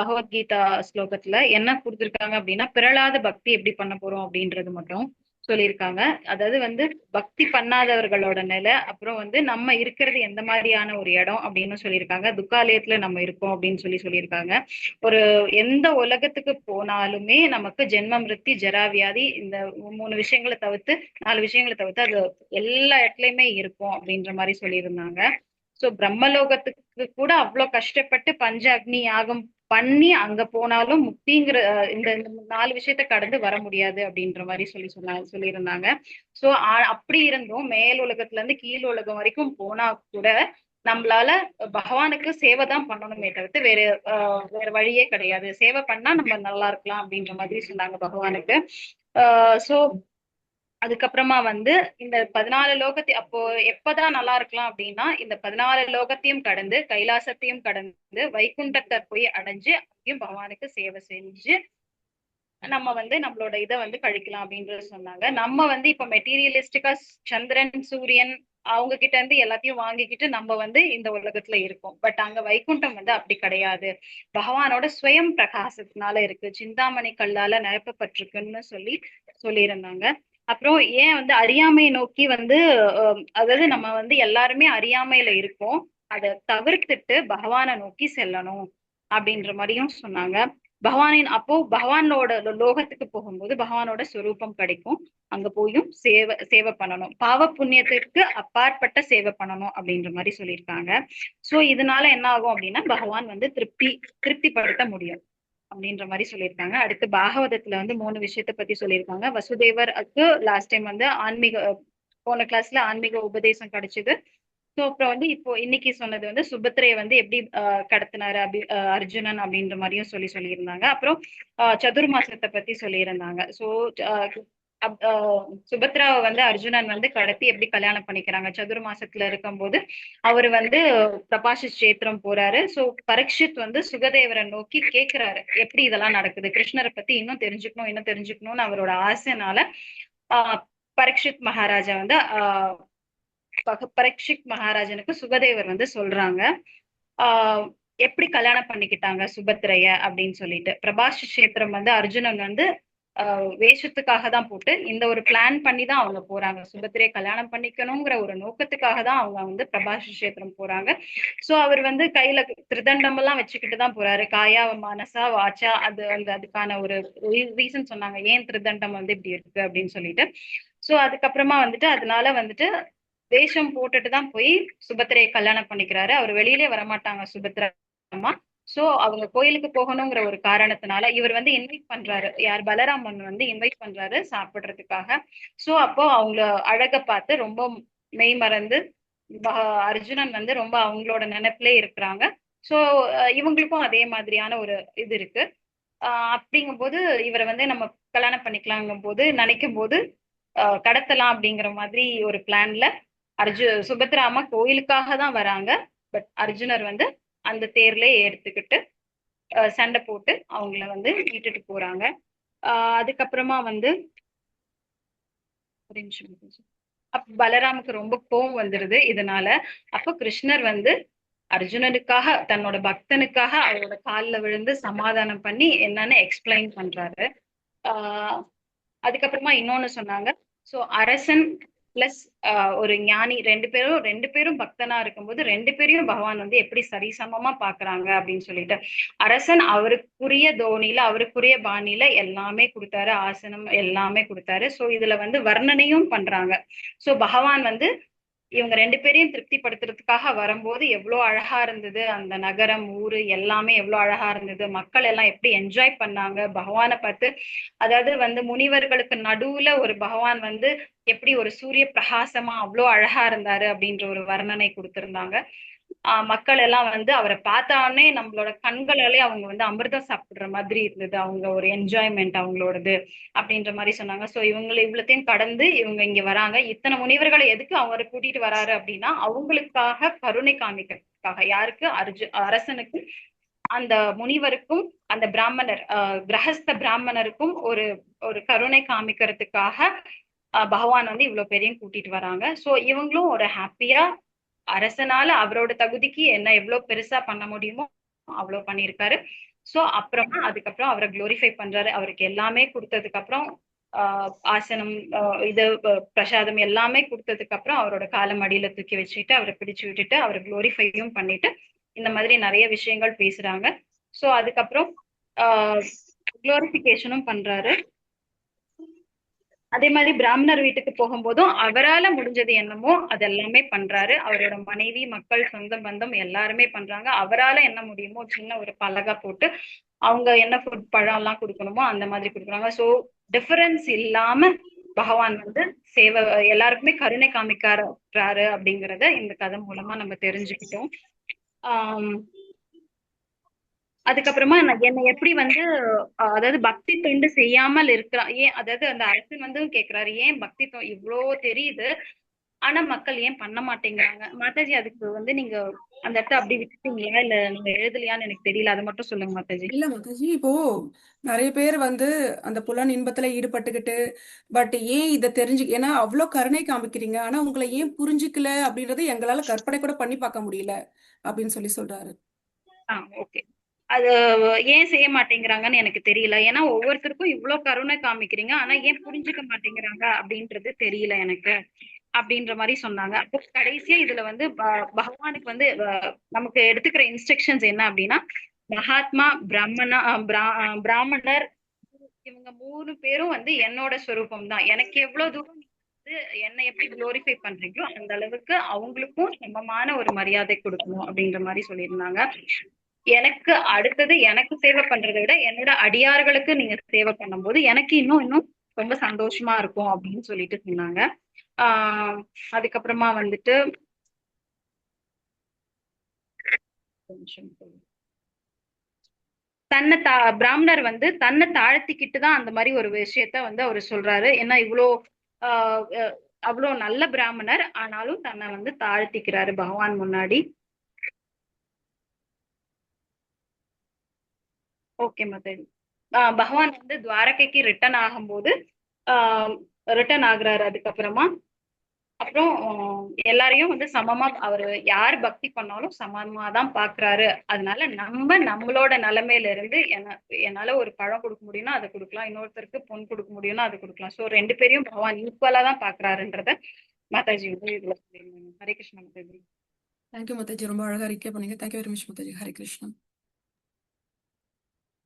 பகவத்கீதா ஸ்லோகத்துல என்ன கொடுத்திருக்காங்க அப்படின்னா, பிறளாத பக்தி எப்படி பண்ண போறோம் அப்படின்றது மட்டும் சொல்லியிருக்காங்க. அதாவது வந்து பக்தி பண்ணாதவர்களோட நிலை, அப்புறம் வந்து நம்ம இருக்கிறது எந்த மாதிரியான ஒரு இடம் அப்படின்னு சொல்லியிருக்காங்க. துக்காலயத்துல நம்ம இருக்கோம் அப்படின்னு சொல்லியிருக்காங்க. ஒரு எந்த உலகத்துக்கு போனாலுமே நமக்கு ஜென்ம மிருத்தி ஜரா வியாதி இந்த 3 விஷயங்களை தவிர்த்து 4 விஷயங்களை தவிர்த்து அது எல்லா இடத்துலயுமே இருக்கும் அப்படின்ற மாதிரி சொல்லியிருந்தாங்க. சோ பிரம்மலோகத்துக்கு கூட அவ்வளவு கஷ்டப்பட்டு பஞ்ச அக்னி யாகம் பண்ணி அங்க போனாலும் முக்திங்கிற இந்த 4 விஷயத்த கடந்து வர முடியாது அப்படின்ற மாதிரி சொல்லியிருந்தாங்க. சோ அப்படி இருந்தும் மேல் உலகத்துல இருந்து கீழ் உலகம் வரைக்கும் போனா கூட நம்மளால பகவானுக்கு சேவை தான் பண்ணணுமே தவிர்த்து வேற வழியே கிடையாது. சேவை பண்ணா நம்ம நல்லா இருக்கலாம் அப்படின்ற மாதிரி சொன்னாங்க பகவானுக்கு. சோ அதுக்கப்புறமா வந்து இந்த 14 லோகத்தை அப்போ எப்பதான் நல்லா இருக்கலாம் அப்படின்னா, இந்த 14 லோகத்தையும் கடந்து கைலாசத்தையும் கடந்து வைகுண்டத்தை போய் அடைஞ்சு அங்கேயும் பகவானுக்கு சேவை செஞ்சு நம்ம வந்து நம்மளோட இதை வந்து கழிக்கலாம் அப்படின்றது சொன்னாங்க. நம்ம வந்து இப்ப மெட்டீரியலிஸ்டிக்கா சந்திரன் சூரியன் அவங்க கிட்ட இருந்து எல்லாத்தையும் வாங்கிக்கிட்டு நம்ம வந்து இந்த உலகத்துல இருக்கோம். பட் அங்க வைகுண்டம் வந்து அப்படி கிடையாது. பகவானோட ஸ்வயம் பிரகாசத்தினால இருக்கு, சிந்தாமணி கல்லால நிரப்பப்பட்டிருக்குன்னு சொல்லியிருந்தாங்க. அப்புறம் ஏன் வந்து அறியாமையை நோக்கி வந்து அதாவது நம்ம வந்து எல்லாருமே அறியாமையில இருக்கோம், அதை தவிர்த்துட்டு பகவானை நோக்கி செல்லணும் அப்படின்ற மாதிரியும் சொன்னாங்க. பகவானோட லோகத்துக்கு போகும்போது பகவானோட ஸ்வரூபம் கிடைக்கும், அங்க போயும் சேவை பண்ணணும், பாவ புண்ணியத்திற்கு அப்பாற்பட்ட சேவை பண்ணணும் அப்படின்ற மாதிரி சொல்லியிருக்காங்க. சோ இதனால என்ன ஆகும் அப்படின்னா பகவான் வந்து திருப்திப்படுத்த முடியும் அப்படின்ற மாதிரி சொல்லியிருக்காங்க. அடுத்து பாகவதத்துல வந்து 3 விஷயத்த பத்தி சொல்லியிருக்காங்க. வசுதேவருக்கு லாஸ்ட் டைம் வந்து போன கிளாஸ்ல ஆன்மீக உபதேசம் கிடைச்சது. சோ அப்புறம் வந்து இப்போ இன்னைக்கு சொன்னது வந்து சுபத்திரையை வந்து எப்படி கடத்தினாரு அர்ஜுனன் அப்படின்ற மாதிரியும் சொல்லியிருந்தாங்க. அப்புறம் சதுர்மாசத்தை பத்தி சொல்லியிருந்தாங்க. சோ சுபத்ராவை வந்து அர்ஜுனன் வந்து கடத்தி எப்படி கல்யாணம் பண்ணிக்கிறாங்க, சதுர்மாசத்துல இருக்கும்போது அவரு வந்து பிரபாஷ கஷேத்திரம் போறாரு. சோ பரீட்சித் வந்து சுகதேவரை நோக்கி கேக்குறாரு எப்படி இதெல்லாம் நடக்குது, கிருஷ்ணரை பத்தி இன்னும் தெரிஞ்சுக்கணும்னு அவரோட ஆசைனால பரீட்சித் மகாராஜா வந்து பரீட்சித் மகாராஜனுக்கு சுகதேவர் வந்து சொல்றாங்க எப்படி கல்யாணம் பண்ணிக்கிட்டாங்க சுபத்திரைய அப்படின்னு சொல்லிட்டு. பிரபாஷ கஷேத்திரம் வந்து அர்ஜுனன் வந்து வேஷத்துக்காக தான் போட்டு இந்த ஒரு பிளான் பண்ணி தான் அவங்க போறாங்க. சுபத்திரைய கல்யாணம் பண்ணிக்கணுங்கிற ஒரு நோக்கத்துக்காக தான் அவங்க வந்து பிரபாஷ கஷேத்திரம் போறாங்க. சோ அவர் வந்து கையில திருதண்டம் எல்லாம் வச்சுக்கிட்டு தான் போறாரு, காயா மனசா வாச்சா. அதுக்கான ஒரு ரீசன் சொன்னாங்க ஏன் திருதண்டம் வந்து இப்படி இருக்கு அப்படின்னு சொல்லிட்டு. சோ அதுக்கப்புறமா வந்துட்டு அதனால வந்துட்டு வேஷம் போட்டுட்டு தான் போய் சுபத்திரையை கல்யாணம் பண்ணிக்கிறாரு. அவர் வெளியிலே வரமாட்டாங்க சுபத்ரா அம்மா. சோ அவங்க கோயிலுக்கு போகணுங்கிற ஒரு காரணத்தினால இவர் வந்து இன்வைட் பண்றாரு, யார் பலராமன் வந்து இன்வைட் பண்றாரு சாப்பிடுறதுக்காக. சோ அப்போ அவங்க அழக பார்த்து ரொம்ப மெய் மறந்து அர்ஜுனன் வந்து ரொம்ப அவங்களோட நினைப்பிலே இருக்கிறாங்க. சோ இவங்களுக்கும் அதே மாதிரியான ஒரு இது இருக்கு. அப்படிங்கும் போது இவரை வந்து நம்ம கல்யாணம் பண்ணிக்கலாங்கும் போது நினைக்கும் போது கடத்தலாம் அப்படிங்கிற மாதிரி ஒரு பிளான்ல சுபத்ரா அம்மா கோயிலுக்காக தான் வராங்க. பட் அர்ஜுனர் வந்து அந்த தேர்ல எடுத்துக்கிட்டு சண்டை போட்டு அவங்கள வந்து மீட்டுட்டு போறாங்க. அதுக்கப்புறமா வந்து ஒரு நிமிஷம், பலராமுக்கு ரொம்ப கோவம் வந்துருது இதனால. அப்ப கிருஷ்ணர் வந்து அர்ஜுனனுக்காக தன்னோட பக்தனுக்காக அவரோட காலில் விழுந்து சமாதானம் பண்ணி என்னன்னு எக்ஸ்பிளைன் பண்றாரு. அதுக்கப்புறமா இன்னொன்னு சொன்னாங்க. சோ அரசன் பிளஸ் ஒரு ஞானி ரெண்டு பேரும் பக்தனா இருக்கும்போது 2 பேரையும் பகவான் வந்து எப்படி சரிசமமா பாக்குறாங்க அப்படின்னு சொல்லிட்டு, அரசன் அவருக்குரிய தோனியில அவருக்குரிய பாணியில எல்லாமே கொடுத்தாரு, ஆசனம் எல்லாமே கொடுத்தாரு. சோ இதுல வந்து வர்ணனையும் பண்றாங்க. சோ பகவான் வந்து இவங்க 2 பேரையும் திருப்திப்படுத்துறதுக்காக வரும்போது எவ்வளவு அழகா இருந்தது, அந்த நகரம் ஊரு எல்லாமே எவ்வளவு அழகா இருந்தது, மக்கள் எல்லாம் எப்படி என்ஜாய் பண்ணாங்க பகவானை பார்த்து. அதாவது வந்து முனிவர்களுக்கு நடுவுல ஒரு பகவான் வந்து எப்படி ஒரு சூரிய பிரகாசமா அவ்வளோ அழகா இருந்தாரு அப்படின்ற ஒரு வர்ணனை கொடுத்திருந்தாங்க. மக்கள் எல்லாம் வந்து அவரை பார்த்தானே நம்மளோட கண்களாலே அவங்க வந்து அமிர்தம் சாப்பிடுற மாதிரி இருந்தது, அவங்க ஒரு என்ஜாய்மெண்ட் அவங்களோடது அப்படின்ற மாதிரி சொன்னாங்க. சோ இவ்வளத்தையும் கடந்து இவங்க இங்க வராங்க. இத்தனை முனிவர்களை எதுக்கு அவரை கூட்டிட்டு வராரு அப்படின்னா அவங்களுக்காக கருணை காமிக்க, காமிக்கிறதுக்காக. யாருக்கு? அரசனுக்கும் அந்த முனிவருக்கும் அந்த பிராமணர் கிரகஸ்த பிராமணருக்கும் ஒரு ஒரு கருணை காமிக்கிறதுக்காக பகவான் வந்து இவ்வளவு பேரையும் கூட்டிட்டு வராங்க. சோ இவங்களும் ஒரு ஹாப்பியா அரசனால அவரோட தகுதிக்கு என்ன எவ்வளவு பெருசா பண்ண முடியுமோ அவ்வளவு பண்ணியிருக்காரு. சோ அப்புறமா அதுக்கப்புறம் அவரை குளோரிஃபை பண்றாரு. அவருக்கு எல்லாமே கொடுத்ததுக்கு அப்புறம் ஆசனம் இது பிரசாதம் எல்லாமே கொடுத்ததுக்கு அப்புறம் அவரோட காலம் அடியில தூக்கி வச்சுட்டு அவரை பிடிச்சு விட்டுட்டு அவரை குளோரிஃபையும் பண்ணிட்டு இந்த மாதிரி நிறைய விஷயங்கள் பேசுறாங்க. சோ அதுக்கப்புறம் குளோரிபிகேஷனும் பண்றாரு. அதே மாதிரி பிராமணர் வீட்டுக்கு போகும்போதும் அவரால முடிஞ்சது என்னமோ அதெல்லாமே பண்றாரு. அவரோட மனைவி, மக்கள், சொந்த பந்தம் எல்லாருமே பண்றாங்க. அவரால என்ன முடியுமோ சின்ன ஒரு பலகை போட்டு அவங்க என்ன ஃபுட் பழம் எல்லாம் கொடுக்கணுமோ அந்த மாதிரி கொடுக்குறாங்க. சோ டிஃபரன்ஸ் இல்லாம பகவான் வந்து சேவை எல்லாருக்குமே கருணை காமிக்கிறாரு அப்படிங்கறத இந்த கதை மூலமா நம்ம தெரிஞ்சுக்கிட்டோம். அதுக்கப்புறமா என்னை எப்படி வந்து அதாவது பக்தி தொண்டு செய்யாமல் இருக்கிறான் ஏன், அதாவது அந்த அரசன் வந்து கேக்குறாரு ஏன் பக்தி இவ்வளோ தெரியுது ஆனா மக்கள் ஏன் பண்ண மாட்டேங்கிறாங்க. மாதாஜி அதுக்கு வந்து நீங்க அந்த இடத்த அப்படி விட்டுட்டீங்களா இல்ல நீங்க எழுதலையான்னு எனக்கு தெரியல, அதை மட்டும் சொல்லுங்க மாதாஜி. இல்ல மாதாஜி, இப்போ நிறைய பேர் வந்து அந்த புலன் இன்பத்துல ஈடுபட்டுக்கிட்டு பட் ஏன் இதை ஏன்னா அவ்வளோ கருணை காமிக்கிறீங்க ஆனா உங்களை ஏன் புரிஞ்சுக்கல அப்படின்றது எங்களால கற்பனை கூட பண்ணி பார்க்க முடியல அப்படின்னு சொல்றாரு. ஓகே, அது ஏன் செய்ய மாட்டேங்கிறாங்கன்னு எனக்கு தெரியல. ஏன்னா ஒவ்வொருத்தருக்கும் இவ்வளவு கருணை காமிக்கிறீங்க ஆனா ஏன் புரிஞ்சுக்க மாட்டேங்கிறாங்க அப்படின்றது தெரியல எனக்கு அப்படின்ற மாதிரி சொன்னாங்க. அப்போ கடைசியா இதுல வந்து பகவானுக்கு வந்து நமக்கு எடுத்துக்கிற இன்ஸ்ட்ரக்ஷன்ஸ் என்ன அப்படின்னா மகாத்மா, பிராமணர் இவங்க 3 பேரும் வந்து என்னோட ஸ்வரூபம் தான். எனக்கு எவ்வளவு தூரம் வந்து என்னை எப்படி குளோரிஃபை பண்றீங்களோ அந்த அளவுக்கு அவங்களுக்கும் சமமான ஒரு மரியாதை கொடுக்கணும் அப்படின்ற மாதிரி சொல்லியிருந்தாங்க. எனக்கு அடுத்தது எனக்கு சேவை பண்றதை விட என்னோட அடியார்களுக்கு நீங்க சேவை பண்ணும்போது எனக்கு இன்னும் ரொம்ப சந்தோஷமா இருக்கும் அப்படின்னு சொல்லிட்டு சொன்னாங்க. அதுக்கப்புறமா வந்துட்டு பிராமணர் வந்து தன்னை தாழ்த்திக்கிட்டு தான் அந்த மாதிரி ஒரு விஷயத்த வந்து அவர் சொல்றாரு. ஏன்னா அவ்வளோ நல்ல பிராமணர் ஆனாலும் தன்னை வந்து தாழ்த்திக்கிறாரு பகவான் முன்னாடி. ஓகே மாதாஜி, பகவான் வந்து துவாரகைக்கு ரிட்டர்ன் ஆகும்போது ரிட்டர்ன் ஆகுறாரு. அதுக்கப்புறமா அப்புறம் எல்லாரையும் வந்து சமமா அவரு யார் பக்தி பண்ணாலும் சமமா தான் பாக்குறாரு. அதனால நம்மளோட நிலைமையில இருந்து என்னால ஒரு பழம் கொடுக்க முடியும்னா அதை கொடுக்கலாம், இன்னொருத்தருக்கு பொன் கொடுக்க முடியும்னா அதை கொடுக்கலாம். சோ 2 பேரையும் பகவான் ஈக்குவலா தான் பாக்குறாருன்றத மாதாஜி வந்து இதுல சொல்லியிருந்தாங்க. ஹரே கிருஷ்ணா மாதாஜி. தேங்க்யூ மாதாஜி, ரொம்ப அழகா இருக்கே பண்ணீங்க. Thank you very much Mataji. Hare Krishna.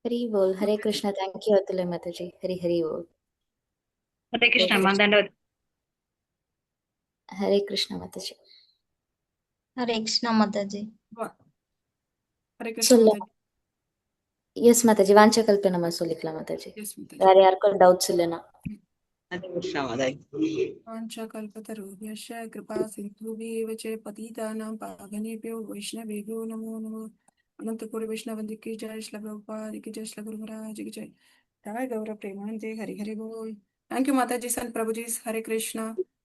Hari போல். ஹரே கிருஷ்ணா. தேங்க்யூ அதுல மாதாஜி. ஹரி ஹரி போல். ஹரே கிருஷ்ணா மாதாண்டவர். ஹரே கிருஷ்ணா மாதாஜி. ஹரே கிருஷ்ணா மாதாஜி. ஹரே கிருஷ்ணா சொல்ல மாதாஜி. எஸ் மாதாஜி, வாஞ்ச கல்பனமா சொல்லிக்கலாம் மாதாஜி. எஸ் மாதாஜி. வேற யாருக்கும் டவுட்ஸ் இல்லைன்னா ஹரே கிருஷ்ணா மாதாஜி. வாஞ்சா கல்பதருभ्यश्च कृपा सिन्धुभ्येव च पतितानां पावनेभ्यो वैष्णवेभ्यो नमो नमः. अनंत कोटि वैष्णव वृंद की जय, श्री प्रभुपाद की जय, श्री गुरु महाराज की जय। जय गौर प्रेमानंदे। हरि हरि बोल। थैंक यू माता जी, संत प्रभु जी। हरे कृष्णा।